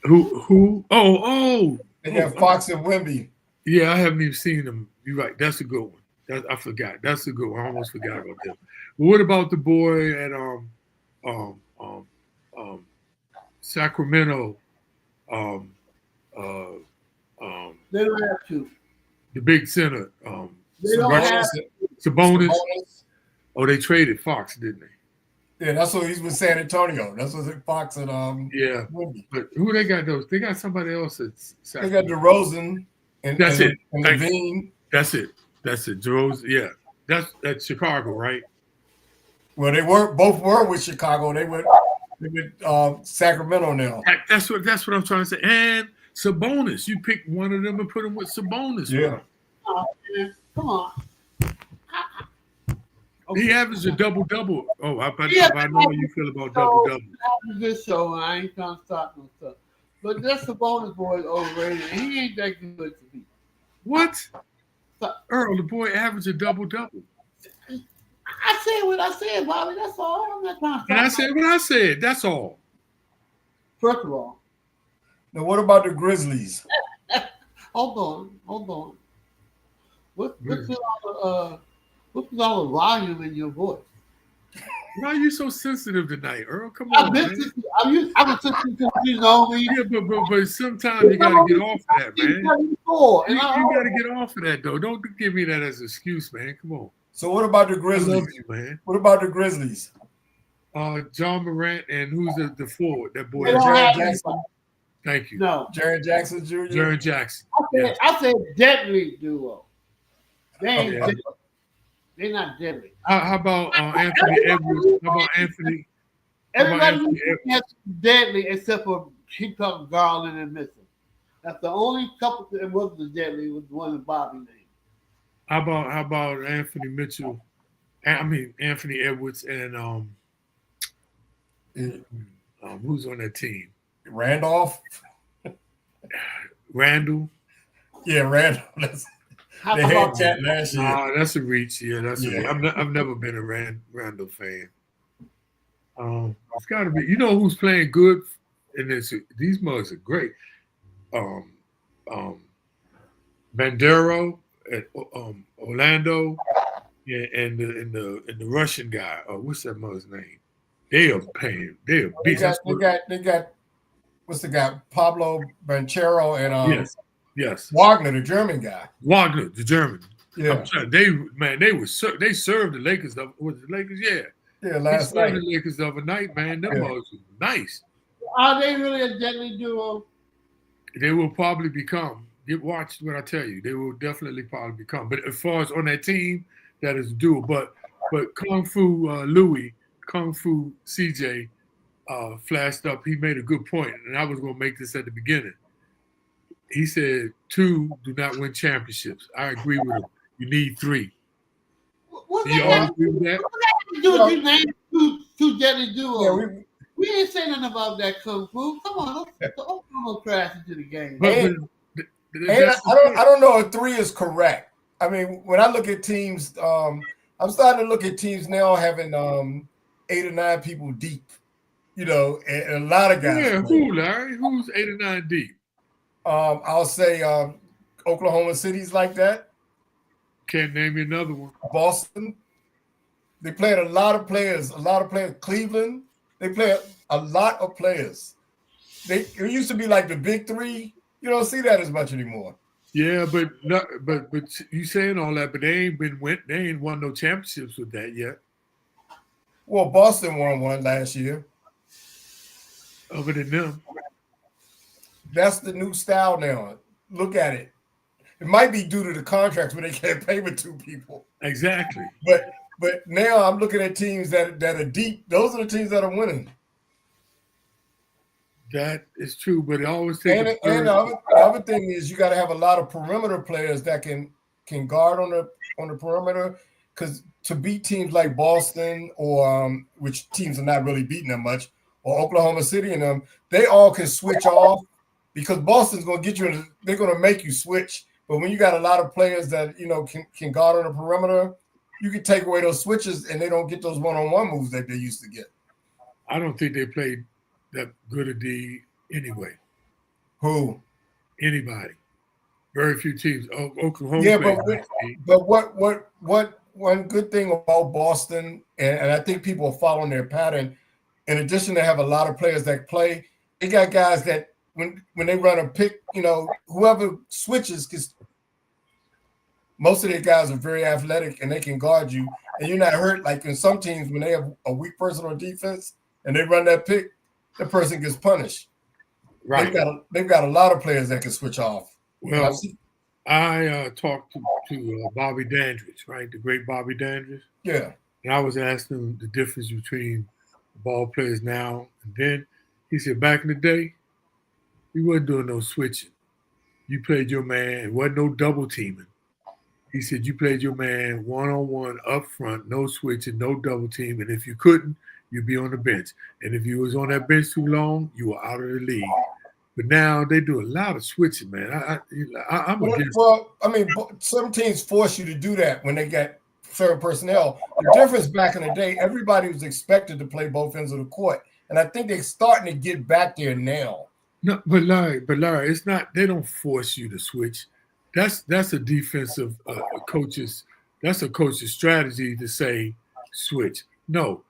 Who? Oh. They got Fox and Wemby. Yeah, I haven't even seen them. You're right. That's a good one. I forgot. That's a good one. I almost forgot about them. But what about the boy at Sacramento? They don't have to. The big center. They don't have Sabonis. Oh, they traded Fox, didn't they? Yeah, that's what he's with San Antonio. That's what Fox and Yeah. Wemby. But who they got those? They got somebody else at They got DeRozan and That's it. And Levine. That's it. DeRozan. Yeah. That's Chicago, right? Well, both were with Chicago. They went Sacramento now. That's what I'm trying to say. And Sabonis. You pick one of them and put them with Sabonis. Yeah. Oh, man. Come on. He averaged a double-double. Oh, I know how you feel about double-double. That was a good show, and I ain't trying to stop no stuff. But that's the bonus boy is overrated, and he ain't that good to me. What? Earl, the boy averaged a double-double. I said what I said, Bobby. That's all. I'm not trying to stop. And I said what I said. That's all. First of all. Now, what about the Grizzlies? Hold on. What's all the volume in your voice? Why are you so sensitive tonight, Earl? Come on, man. I'm sensitive to you know me. Yeah, but sometimes you gotta get off of that, man. You gotta get off of that, though. Don't give me that as an excuse, man. Come on. So what about the I Grizzlies? love you, man. What about the Grizzlies? John Morant and who's the forward? That boy. Jaren Jackson. Thank you. No. Jaren Jackson Jr. Jaren Jackson. I said deadly duo. They ain't deadly. They're not deadly. How about Anthony Edwards? How about Anthony? Everybody has deadly except for he talking Garland and Mitchell. That's the only couple that wasn't deadly was the one that Bobby named. How about Anthony Mitchell? Anthony Edwards and who's on that team? Randolph. Randall. Yeah, Randall. They had that last year. Nah, that's a reach. Yeah, that's a reach. I've never been a Randall fan. It's got to be. You know who's playing good? And these mugs are great. Bandero at Orlando, yeah, and the Russian guy. What's that mug's name? They are paying. They are beating. They got what's the guy? Pablo Banchero and yes. Wagner, the German guy. Wagner, the German. Yeah. They served the Lakers. Was the Lakers? Yeah. Last night. The Lakers the other night, man. Them mugs was nice. Are they really a deadly duo? They will probably become. Watch what I tell you. They will definitely probably become. But as far as on that team, that is doable. But Kung Fu Louis, Kung Fu CJ flashed up. He made a good point, and I was going to make this at the beginning. He said 2 do not win championships. I agree with him. You need 3. What Do you all agree with that? What that do with you name two deadly duos? Yeah, we didn't say nothing about that Kung Fu. Come on, don't trash into the game. And That's the thing. I don't know if 3 is correct. I mean, when I look at teams, I'm starting to look at teams now having 8 or 9 people deep. You know, and a lot of guys. Yeah, play. who, Larry? Who's 8 or 9 deep? I'll say Oklahoma City's like that. Can't name me another one. Boston. They played a lot of players. Cleveland. They play a lot of players. It used to be like the big 3. You don't see that as much anymore. Yeah, but you saying all that, but they ain't won no championships with that yet. Well, Boston won one last year. Other than them. That's the new style now. Look at it. It might be due to the contracts where they can't pay with 2 people. Exactly. But now I'm looking at teams that are deep. Those are the teams that are winning. That is true, but it always takes. And the other thing is you got to have a lot of perimeter players that can guard on the perimeter, because to beat teams like Boston or which teams are not really beating them much, or Oklahoma City and them, they all can switch off, because Boston's going to get you. They're going to make you switch. But when you got a lot of players that can guard on the perimeter, you can take away those switches and they don't get those one-on-one moves that they used to get. I don't think they played that good a D anyway. Who? Anybody. Very few teams. Oklahoma. Yeah, but what one good thing about Boston, and I think people are following their pattern, in addition to have a lot of players that play, they got guys that when they run a pick, whoever switches, because most of their guys are very athletic and they can guard you, and you're not hurt. Like in some teams, when they have a weak person on defense and they run that pick, the person gets punished. Right. They've got a lot of players that can switch off. Well, I talked to Bobby Dandridge, right? The great Bobby Dandridge. Yeah. And I was asking him the difference between ball players now and then. He said back in the day, we wasn't doing no switching. You played your man. It wasn't no double teaming. He said you played your man one-on-one up front, no switching, no double team. And if you couldn't, you'd be on the bench. And if you was on that bench too long, you were out of the league. But now they do a lot of switching, man. I'm against. Well, I mean, some teams force you to do that when they get certain personnel. The difference back in the day, everybody was expected to play both ends of the court, and I think they're starting to get back there now. No, but Larry, it's not. They don't force you to switch. That's a defensive coach's. That's a coach's strategy to say switch. No,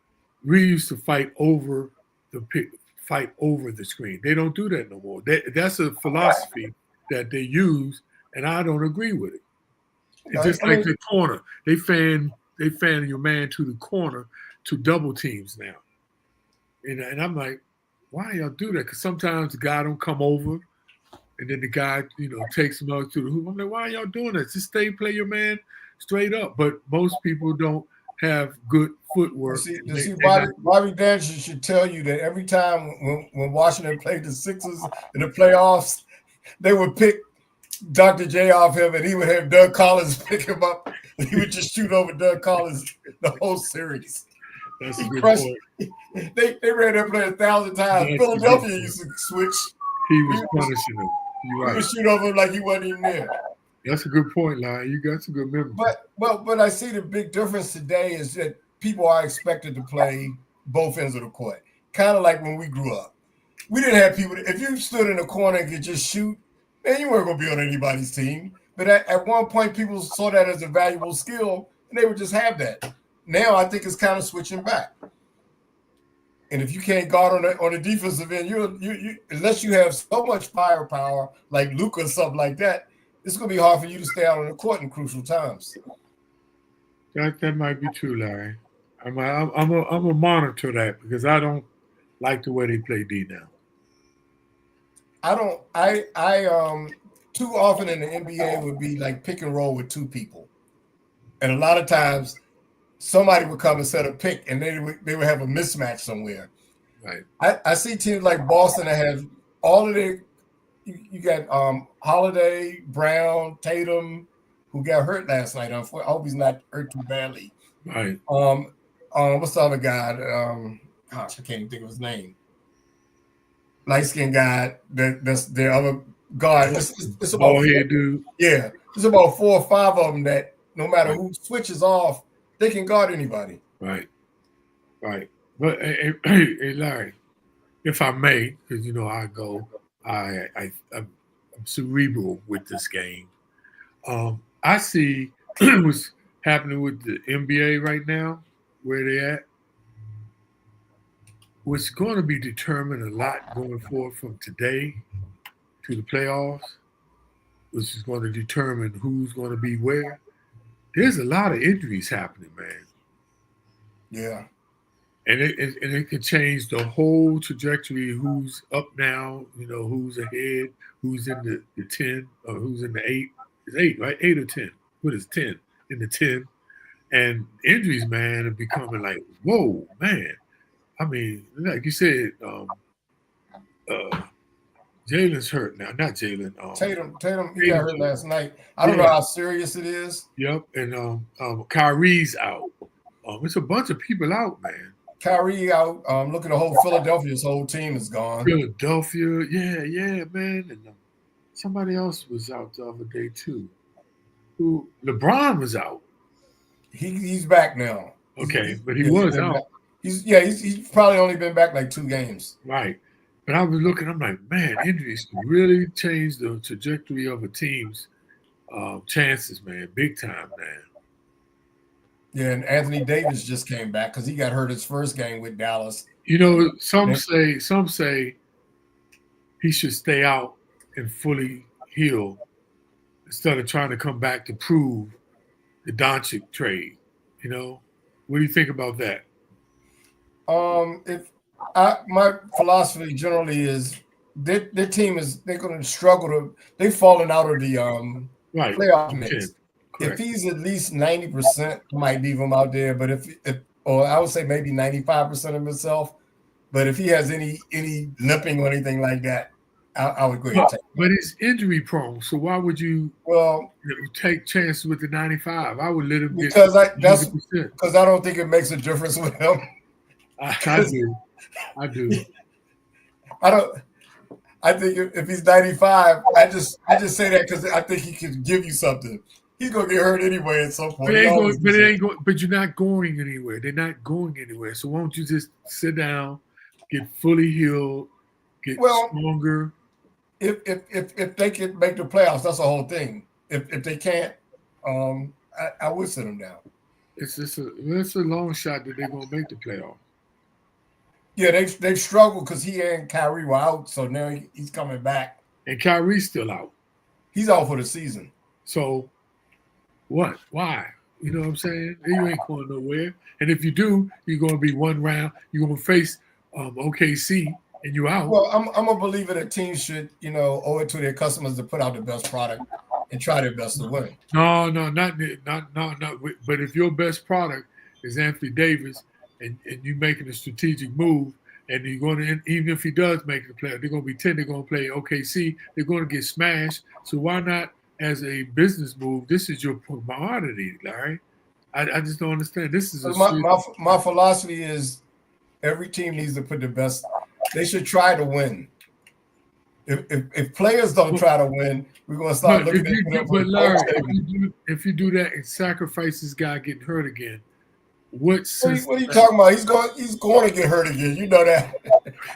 we used to fight over the pick. Fight over the screen. They don't do that no more. That's a philosophy that they use, and I don't agree with it. It's just like the corner. They fan your man to the corner to double teams now. And I'm like, why y'all do that? Because sometimes the guy don't come over, and then the guy, takes him out to the hoop. I'm like, why y'all doing that? Just play your man straight up. But most people don't have good footwork. Bobby Dandridge should tell you that every time when Washington played the Sixers in the playoffs, they would pick Dr. J off him, and he would have Doug Collins pick him up, and he would just shoot over Doug Collins the whole series. That's a good point. They ran that play 1,000 times. Philadelphia used to switch. He was punishing him. You're right. He would shoot over him like he wasn't even there. That's a good point, Larry. You got some good memory. But I see the big difference today is that people are expected to play both ends of the court. Kind of like when we grew up. We didn't have people. If you stood in a corner and could just shoot, man, you weren't going to be on anybody's team. But at one point, people saw that as a valuable skill, and they would just have that. Now I think it's kind of switching back. And if you can't guard on the defensive end, you unless you have so much firepower like Luka or something like that, it's going to be hard for you to stay out on the court in crucial times. That might be true, Larry. I'm a monitor that because I don't like the way they play D now. I too often in the NBA would be like pick and roll with 2 people, and a lot of times somebody would come and set a pick, and they would have a mismatch somewhere. Right. I see teams like Boston that have all of their. You got Holiday, Brown, Tatum, who got hurt last night. I hope he's not hurt too badly. Right. What's the other guy? Gosh, I can't even think of his name. Light-skinned guy. That's their other guard. It's about Ball head dude. yeah. There's about 4 or 5 of them that no matter who switches off, they can guard anybody. Right. Right. But hey, Larry, if I may, because you know I go, I'm cerebral with this game. I see what's happening with the NBA right now, where they at. What's going to be determined a lot going forward from today to the playoffs, which is going to determine who's going to be where. There's a lot of injuries happening, man. Yeah. And it can change the whole trajectory of who's up now, you know, who's ahead, who's in the 10, or who's in the 8. It's 8, right? 8 or 10. What is 10? In the 10. And injuries, man, are becoming like, whoa, man. I mean, like you said, Jalen's hurt now. Not Jalen. Tatum, he got hurt last night. I don't know how serious it is. Yep. And Kyrie's out. It's a bunch of people out, man. Kyrie out. Look at the whole Philadelphia's whole team is gone. Philadelphia, yeah, man. And somebody else was out the other day too. Who? LeBron was out. He's back now. Okay, but he was out. Back. He's probably only been back like 2 games. Right. But I was looking, I'm like, man, injuries can really change the trajectory of a team's chances, man. Big time, man. Yeah, and Anthony Davis just came back because he got hurt his first game with Dallas. You know, some say he should stay out and fully heal instead of trying to come back to prove the Doncic trade. You know, what do you think about that? My philosophy generally is their team they're going to struggle they've fallen out of the playoff mix. If he's at least 90%, might leave him out there. But or I would say maybe 95% of himself. But if he has any limping or anything like that, I would go ahead and take him. But he's injury prone, so why would you take chances with the 95? I would let him get because I don't think it makes a difference with him. I do. I think if he's 95, I just say that because I think he can give you something. He's gonna get hurt anyway at some point. But you're not going anywhere. They're not going anywhere. So why don't you just sit down, get fully healed, get stronger? If they can make the playoffs, that's the whole thing. If they can't, I would sit them down. It's a long shot that they're gonna make the playoffs. Yeah, they've struggled because he and Kyrie were out, so now he's coming back. And Kyrie's still out. He's out for the season. So what? Why? You know what I'm saying? You ain't going nowhere. And if you do, you're going to be one round. You're going to face OKC, and you're out. Well, I'm a believer that teams should, owe it to their customers to put out the best product and try their best to win. No, not. But if your best product is Anthony Davis, and you making a strategic move, and you're going to, even if he does make the playoff, they're going to be 10. They're going to play OKC. They're going to get smashed. So why not? As a business move, this is your commodity, Larry. I just don't understand. This is my philosophy is every team needs to put the best. They should try to win. If players don't try to win, we're going to start looking at them. But Larry, if you do that and sacrifice this guy getting hurt again, what are you talking about? He's going to get hurt again. You know that.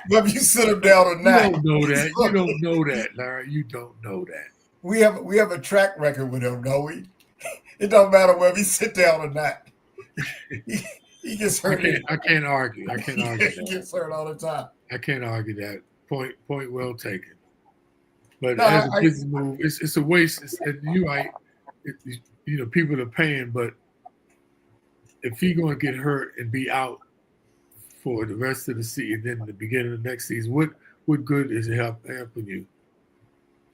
Whether you sit him down or not. You don't know that. You don't know that, Larry. You don't know that. We have a track record with him, don't we? It don't matter whether he sit down or not. He gets hurt. I can't argue. He gets hurt all the time. I can't argue that. Point well taken. But as a business move, it's a waste. You're right. People are paying, but if he's going to get hurt and be out for the rest of the season, then the beginning of the next season, what good is it helping you?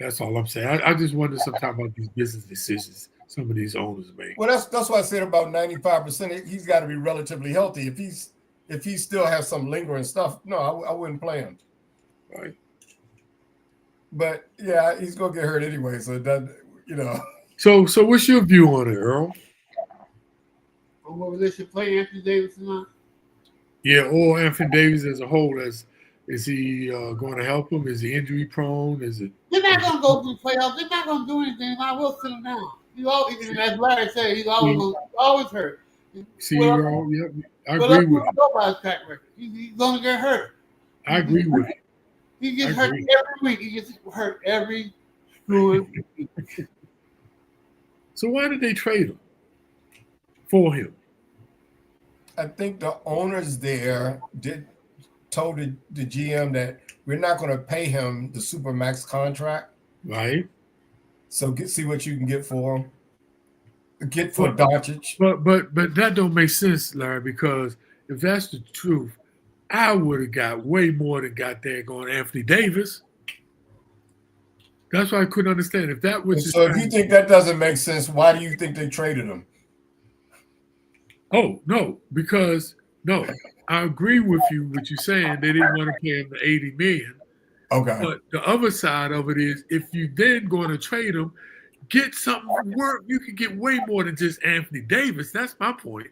That's all I'm saying. I just wonder sometimes about these business decisions some of these owners make. Well, that's why I said about 95%. He's got to be relatively healthy. If he still has some lingering stuff, no, I wouldn't play him. Right. But yeah, he's gonna get hurt anyway. So it doesn't, So what's your view on it, Earl? Whether they should play Anthony Davis or not? Yeah, or Anthony Davis as a whole as Is he going to help him? Is he injury prone? Is it? They're not going to go through the playoffs. They're not going to do anything. I will sit him down. He's always, and as Larry said, he's always hurt. See, Earl, yeah, I Well, agree with you. nobody's track record. He's going to get hurt. I agree with you. He gets hurt every week. He gets hurt every screwing week. So why did they trade him for him? I think the owners there told the GM that we're not going to pay him the Supermax contract. Right. So see what you can get for him. Get for Doncic. But that don't make sense, Larry, because if that's the truth, I would have got way more than got there going Anthony Davis. That's why I couldn't understand. If that was so if you think that doesn't make sense, why do you think they traded him? Oh, no, because I agree with you what you're saying. They didn't want to pay him the $80 million. Okay. But the other side of it is if you then going to trade him, get something work. You can get way more than just Anthony Davis. That's my point.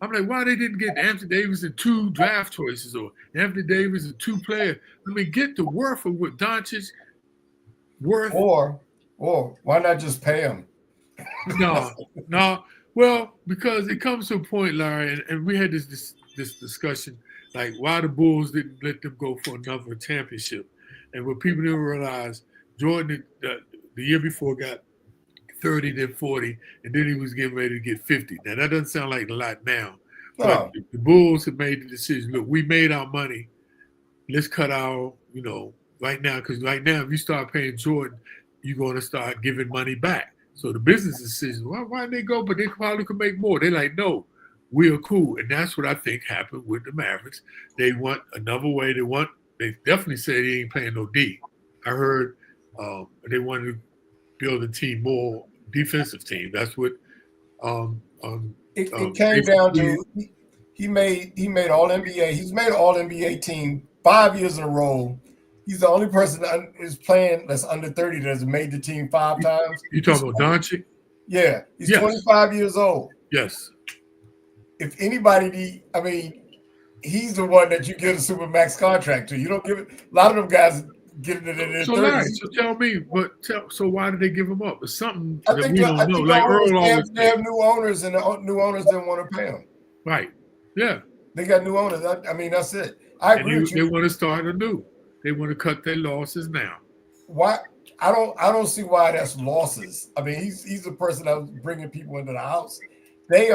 I'm like, why they didn't get Anthony Davis and 2 draft choices or Anthony Davis and 2 players? I mean, get the worth of what Doncic worth. Or why not just pay him? No. Well, because it comes to a point, Larry, and we had this discussion, like why the Bulls didn't let them go for another championship. And what people didn't realize, Jordan, the year before got 30, then 40, and then he was getting ready to get 50. Now, that doesn't sound like a lot now. But the Bulls have made the decision, look, we made our money. Let's cut our, right now, because right now, if you start paying Jordan, you're going to start giving money back. So the business decision, why didn't they go? But they probably could make more. They're like, no, we are cool. And that's what I think happened with the Mavericks. They want another way. They definitely said he ain't playing no D. I heard they wanted to build a team, more defensive team. That's what it came down to. He made All NBA. He's made an All NBA team 5 years in a row. He's the only person that is playing that's under 30 that has made the team 5 times. You talking about Doncic? Yeah, he's 25 years old. Yes. If anybody, he's the one that you give a Supermax contract to. You don't give it. A lot of them guys get it in their 30s. Larry, so tell me, so why did they give him up? It's something that we don't know. Like Earl always they have new owners, and the new owners didn't want to pay him. Right. Yeah. They got new owners. That's it. I agree with you. They want to start anew. They want to cut their losses now. Why? I don't see why that's losses. He's the person that was bringing people into the house. They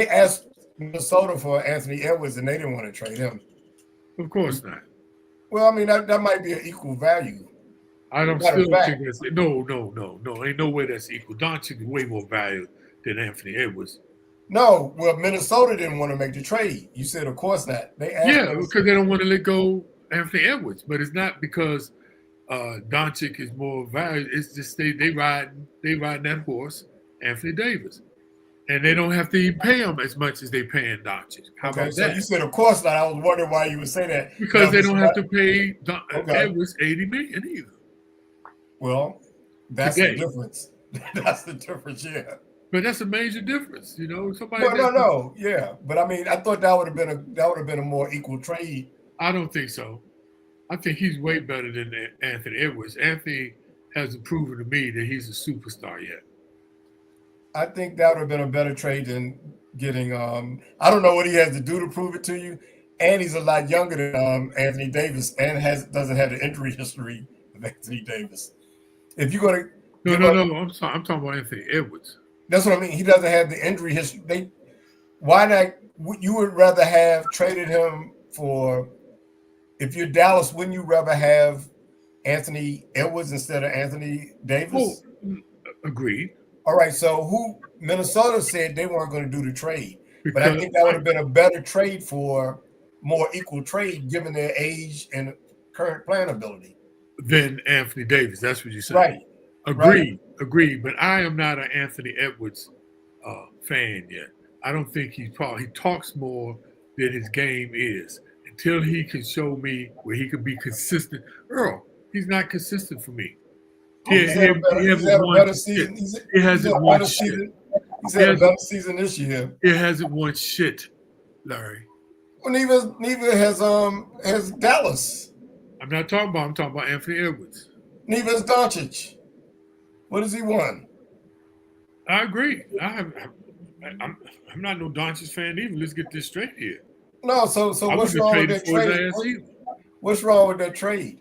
asked Minnesota for Anthony Edwards, and they didn't want to trade him. Of course not. Well, that might be an equal value. I don't still think that's no. Ain't no way that's equal. Doncic is way more valuable than Anthony Edwards. No, well, Minnesota didn't want to make the trade. You said, of course not. They asked because they don't want to let go Anthony Edwards, but it's not because Doncic is more valuable. It's just they ride that horse, Anthony Davis, and they don't have to pay him as much as they paying Doncic. How about so that? You said, of course not. I was wondering why you would say that. Because they don't have to pay Edwards $80 million either. Well, that's the difference. That's the difference, yeah. But that's a major difference, Somebody. No, yeah. But I thought that would have been a more equal trade. I don't think so. I think he's way better than Anthony Edwards. Anthony hasn't proven to me that he's a superstar yet. I think that would have been a better trade than getting. I don't know what he has to do to prove it to you, and he's a lot younger than Anthony Davis, and doesn't have the injury history of Anthony Davis. If you're gonna no, I'm talking about Anthony Edwards. That's what I mean. He doesn't have the injury history. Why not? You would rather have traded him for. If you're Dallas, wouldn't you rather have Anthony Edwards instead of Anthony Davis? Oh, agreed. All right. So Minnesota said they weren't going to do the trade, but I think that would have been a better trade for more equal trade given their age and current playing ability. Than Anthony Davis. That's what you said. Right. Agreed. But I am not an Anthony Edwards fan yet. I don't think he talks more than his game is. Until he can show me where he could be consistent. Earl, he's not consistent for me. He hasn't won shit. He hasn't won shit. He's had a better season this year. He hasn't won shit, Larry. Well, Neva has Dallas. I'm talking about Anthony Edwards. Neva has Doncic. What has he won? I agree. I'm not no Doncic fan either. Let's get this straight here. No, so I what's wouldn't have wrong with traded that for his trade? ass either. What's wrong with that trade?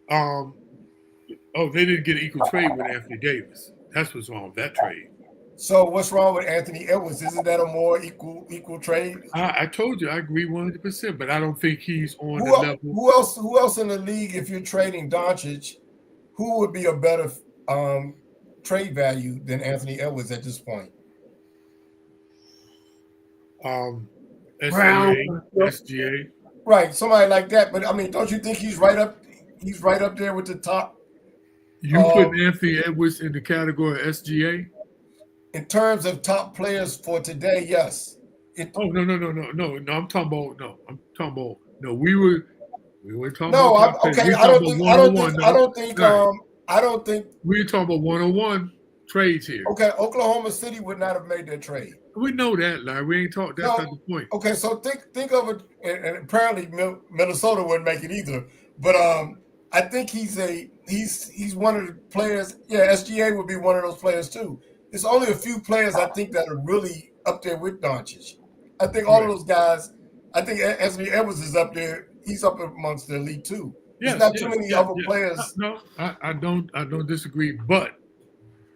They didn't get an equal trade with Anthony Davis. That's what's wrong with that trade. So what's wrong with Anthony Edwards? Isn't that a more equal trade? I told you I agree 100%, but I don't think he's on the level. Who else in the league? If you're trading Doncic, who would be a better trade value than Anthony Edwards at this point? SGA. Right, somebody like that. But I mean, don't you think he's right up? He's right up there with the top. You put Anthony Edwards in the category of SGA? In terms of top players for today, yes. No. I'm talking about we were talking no, about top okay. players. I don't think we're talking about 101 trades here. Okay, Oklahoma City would not have made that trade. We know that, Larry. We ain't talking. That's not the point. Okay, so think of it, and apparently Minnesota wouldn't make it either. But I think he's one of the players. Yeah, SGA would be one of those players too. There's only a few players I think that are really up there with Doncic. I think all of those guys. I think Anthony Edwards is up there. He's up amongst the elite too. There's not too many other players. No, I don't disagree, but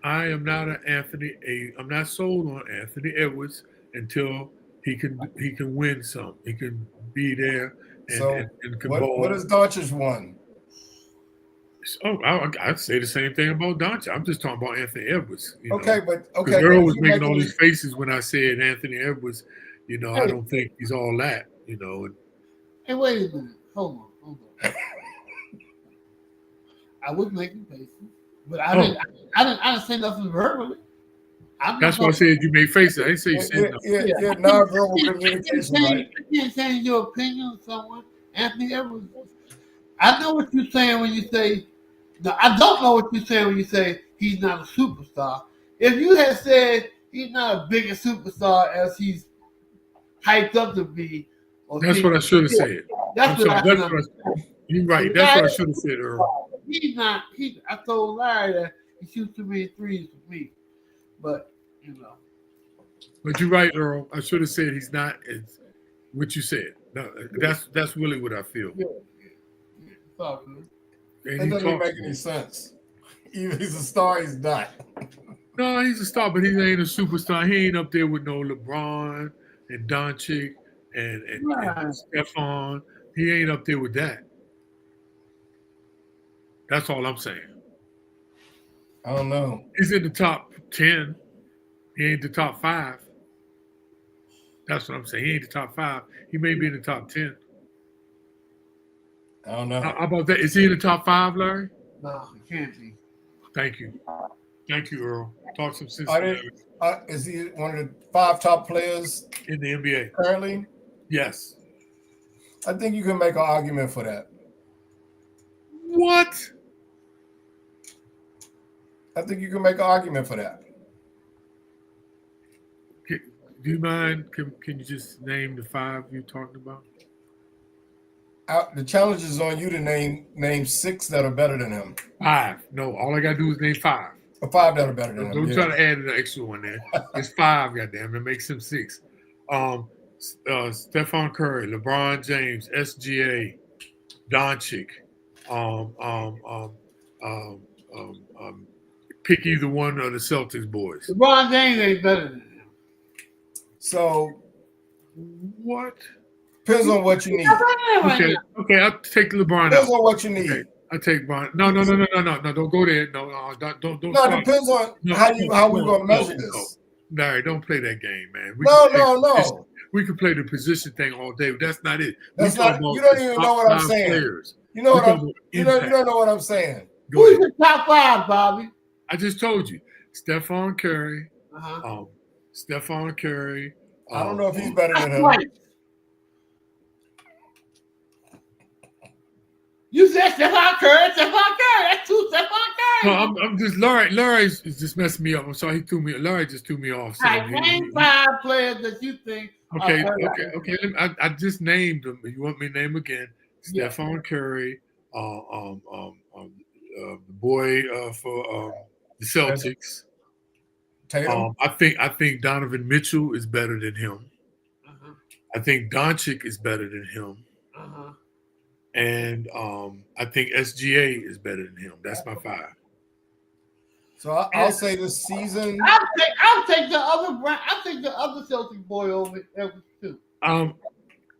I am not I'm not sold on Anthony Edwards until he can win some. He can be there and can ball. What has Doncic won? I'd say the same thing about Doncic. I'm just talking about Anthony Edwards. Okay. Earl was making all these faces when I said Anthony Edwards. I don't think he's all that. Hey, wait a minute. Hold on. I was making faces, but I didn't say nothing verbally. That's why I said you made faces. I didn't say you said nothing. Yeah, non-verbal communication. Right? You can't change your opinion on someone. Anthony Edwards. I know what you're saying when you say. No, I don't know what you're saying when you say he's not a superstar. If you had said he's not a bigger superstar as he's hyped up to be, that's what I should have said. You're right. That's what I should have said, Earl. He's not. I told Larry that he shoots too many threes for me, but But you're right, Earl. I should have said he's not as what you said. No, that's really what I feel. Yeah. It's all good. That doesn't make any sense. Either he's a star, he's not. No, he's a star, but he ain't a superstar. He ain't up there with no LeBron and Doncic and Stephon. He ain't up there with that. That's all I'm saying. I don't know. He's in the top 10. He ain't the top 5. That's what I'm saying. He ain't the top 5. He may be in the top 10. I don't know. How about that? Is he in the top 5, Larry? No, he can't be. Thank you, Earl. Talk some sense. Is he one of the 5 top players in the NBA currently? Yes. I think you can make an argument for that. What? I think you can make an argument for that. Do you mind? Can you just name the 5 you're talking about? The challenge is on you to name 6 that are better than him. 5. No, all I gotta do is name 5. 5 that are better than him. Don't try to add an extra one there. It's 5, goddamn. It makes him 6. Stephon Curry, LeBron James, SGA, Doncic. Pick either one of the Celtics boys. LeBron James ain't better than him. So what? Depends on what you need. Okay, I'll take LeBron out. Depends on what you need. Okay, I take LeBron. No, don't go there. No, don't. No, it depends on how we're going to measure this. No, don't play that game, man. No. We can play the position thing all day, but that's not it. That's not. You don't even know what I'm saying. You know what you don't know what I'm saying. Who's the top 5, Bobby? I just told you, Stephon Curry. Stephon Curry. I don't know if he's better than him. Right. You said Stephon Curry. That's two Stephon No, Curry. I'm just Larry is just messing me up. I'm sorry, Larry just threw me off. All right, name 5 players that you think. Okay. I just named them. You want me to name again? Yeah. Stephon Curry, the boy for the Celtics. Tatum. I think Donovan Mitchell is better than him. Uh-huh. I think Doncic is better than him. Uh-huh. And I think SGA is better than him. That's my 5. So I'll say this season. I'll take the other Celtic boy over too. I'm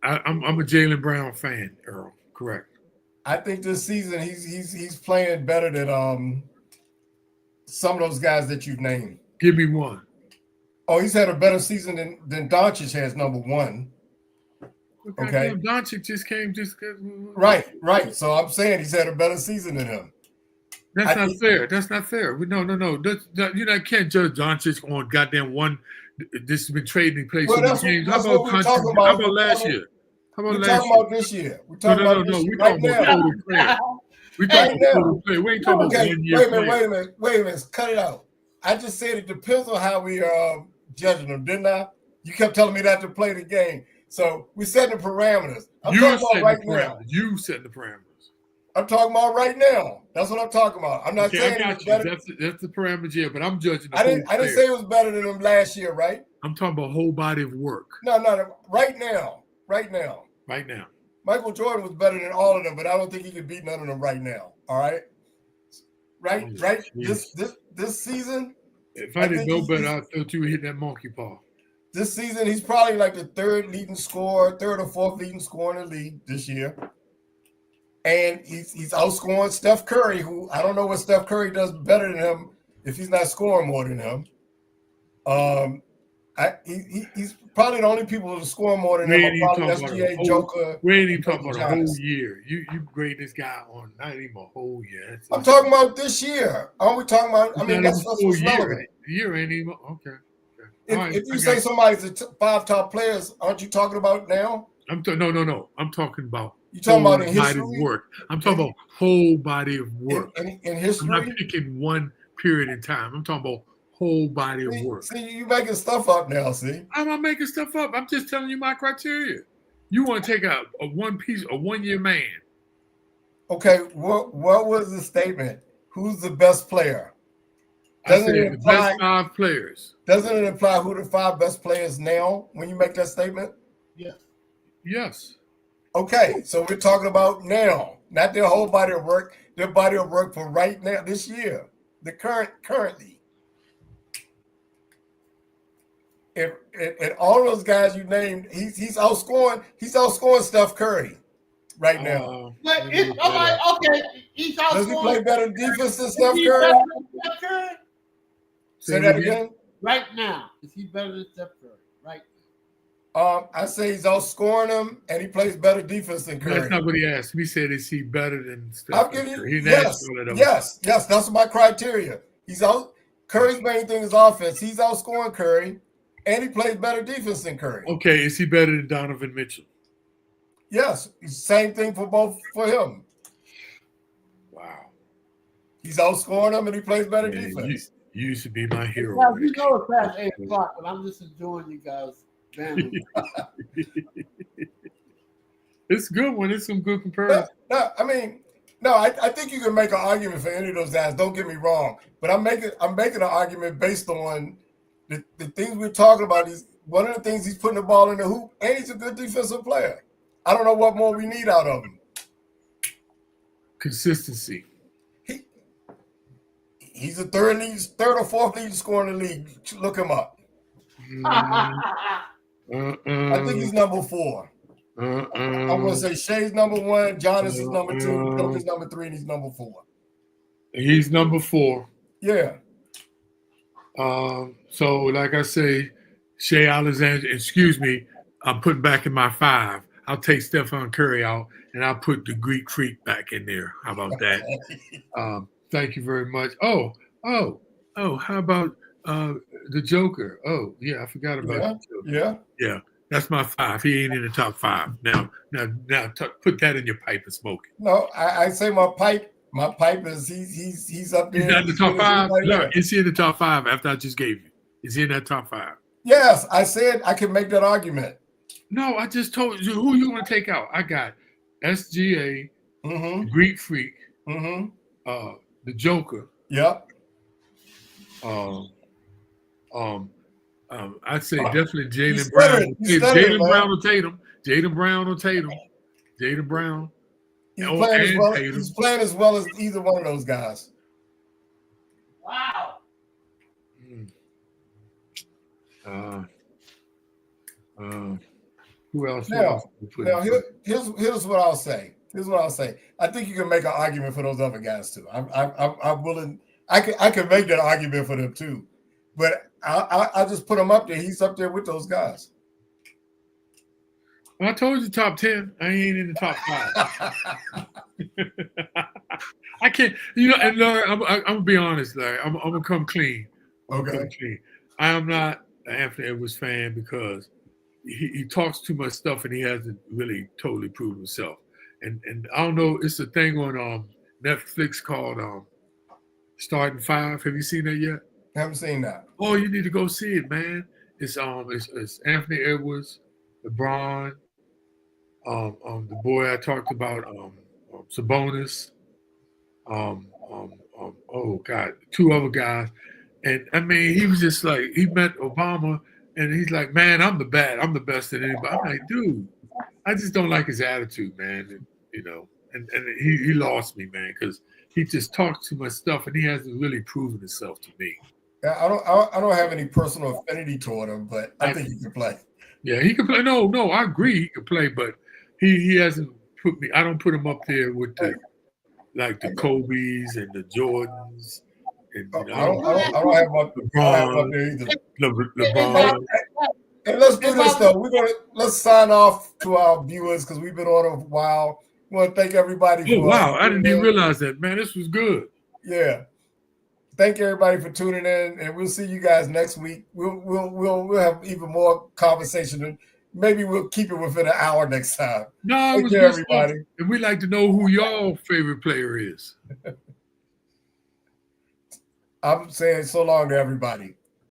a Jaylen Brown fan, Earl. Correct. I think this season he's playing better than some of those guys that you've named. Give me one. Oh, he's had a better season than Doncic has, number one. Okay. Doncic just came. Right. So I'm saying he's had a better season than him. That's not fair. That's not fair. No. You can't judge Doncic on goddamn one. This has been trading place. Well, that's what we're talking about. How about last year? We're talking about this year. We're talking about this year. We're talking about total player. We're talking about total player. We ain't talking about 1 year. Wait a minute. Cut it out. I just said it depends on how we judging them, didn't I? You kept telling me that to play the game. So we set the parameters. I'm talking about right now. You set the parameters. I'm talking about right now. That's what I'm talking about. I'm not saying I it's better. That's the parameters, yeah, but I'm judging the I didn't say it was better than them last year, right? I'm talking about whole body of work. No. Right now. Right now. Michael Jordan was better than all of them, but I don't think he can beat none of them right now. All right? Right? This season. If I didn't know better, I thought you would hit that monkey paw. This season, he's probably like the third or fourth leading scorer in the league this year. And he's outscoring Steph Curry, who I don't know what Steph Curry does better than him if he's not scoring more than him. He's probably the only people who score more than him. Probably SGA, Joker. We ain't even talking about a whole year. You grade this guy on not even a whole year. I'm talking about this year. Aren't we talking about? I mean, that's what's relevant. The year ain't even okay. If you say somebody's the 5 top players, aren't you talking about now? No. I'm talking about. You talking about in body history? Of work. I'm talking about whole body of work. In history? I'm not picking one period in time. I'm talking about whole body of work. See, you making stuff up now, see? I'm not making stuff up. I'm just telling you my criteria. You want to take a 1 year man. Okay, what was the statement? Who's the best player? Doesn't it imply the best 5 players? Doesn't it imply who the 5 best players now when you make that statement? Yes. Okay, so we're talking about now, not their whole body of work. Their body of work for right now, this year, the currently. If all those guys you named, he's outscoring Steph Curry right now. But it's okay. He's outscoring. Does he play better defense than Steph Curry? Say that again. Right now, is he better than Steph Curry? Right. I say he's outscoring him, and he plays better defense than Curry. That's not what he asked. He said, "Is he better than Steph I'm giving Curry?" you yes. That's my criteria. Curry's main thing is offense. He's outscoring Curry, and he plays better defense than Curry. Okay, is he better than Donovan Mitchell? Yes, same thing for him. Wow. He's outscoring him, and he plays better defense. You used to be my hero. Well, you know it's past 8 o'clock, but I'm just enjoying you guys. It's good one. It's some good comparison. I think you can make an argument for any of those guys. Don't get me wrong, but I'm making an argument based on the things we're talking about. One of the things he's putting the ball in the hoop, and he's a good defensive player. I don't know what more we need out of him. Consistency. He's the third or fourth leading scorer in the league. Look him up. I think he's number 4. I'm going to say Shea's number 1, Giannis is number 2, Joker's number 3, and he's number 4. He's number 4. Yeah. So, like I say, Shea Alexander, excuse me, I'm putting back in my 5. I'll take Stephon Curry out, and I'll put the Greek Freak back in there. How about that? Thank you very much. Oh, how about the Joker? Oh, yeah, I forgot about the Joker. Yeah. That's my 5. He ain't in the top 5. Now, put that in your pipe and smoke it. No, I say my pipe. My pipe is he's up there. He's not in the top 5. Look, is he in the top 5 after I just gave you? Is he in that top 5? Yes, I said I can make that argument. No, I just told you who you want to take out. I got SGA, Greek Freak, the Joker. Yep. I'd say definitely Jaylen Brown. Jaylen Brown or Tatum. Jaden Brown or Tatum. Jaden Brown. He's playing as well as either one of those guys. Wow. Who else? Now here's what I'll say. I think you can make an argument for those other guys too. I'm willing. I can make that argument for them too, but I just put him up there. He's up there with those guys. Well, I told you top 10. I ain't in the top 5. I can't. And Larry, I'm gonna be honest, Larry. I'm gonna come clean. Okay. I am not an Anthony Edwards fan because he talks too much stuff and he hasn't really totally proven himself. And I don't know. It's a thing on Netflix called Starting 5. Have you seen that yet? I haven't seen that. Oh, you need to go see it, man. It's Anthony Edwards, LeBron, the boy I talked about, Sabonis, oh God, 2 other guys. And I mean, he was just like, he met Obama and he's like, man, I'm the best at anybody. I'm like, dude, I just don't like his attitude, man. And he lost me, man, because he just talks too much stuff and he hasn't really proven himself to me. I don't have any personal affinity toward him, but I think he can play. Yeah, he can play. No, I agree he can play, but he hasn't put me. I don't put him up there with the Kobe's and the Jordans. And, I don't have him up there either. LeBron. And let's do this though. Let's sign off to our viewers because we've been on a while. We want to thank everybody. I didn't even realize that, man. This was good. Yeah. Thank everybody for tuning in, and we'll see you guys next week. We'll have even more conversation, and maybe we'll keep it within an hour next time. No, it was good everybody. Stuff. And we'd like to know who your favorite player is. I'm saying so long to everybody.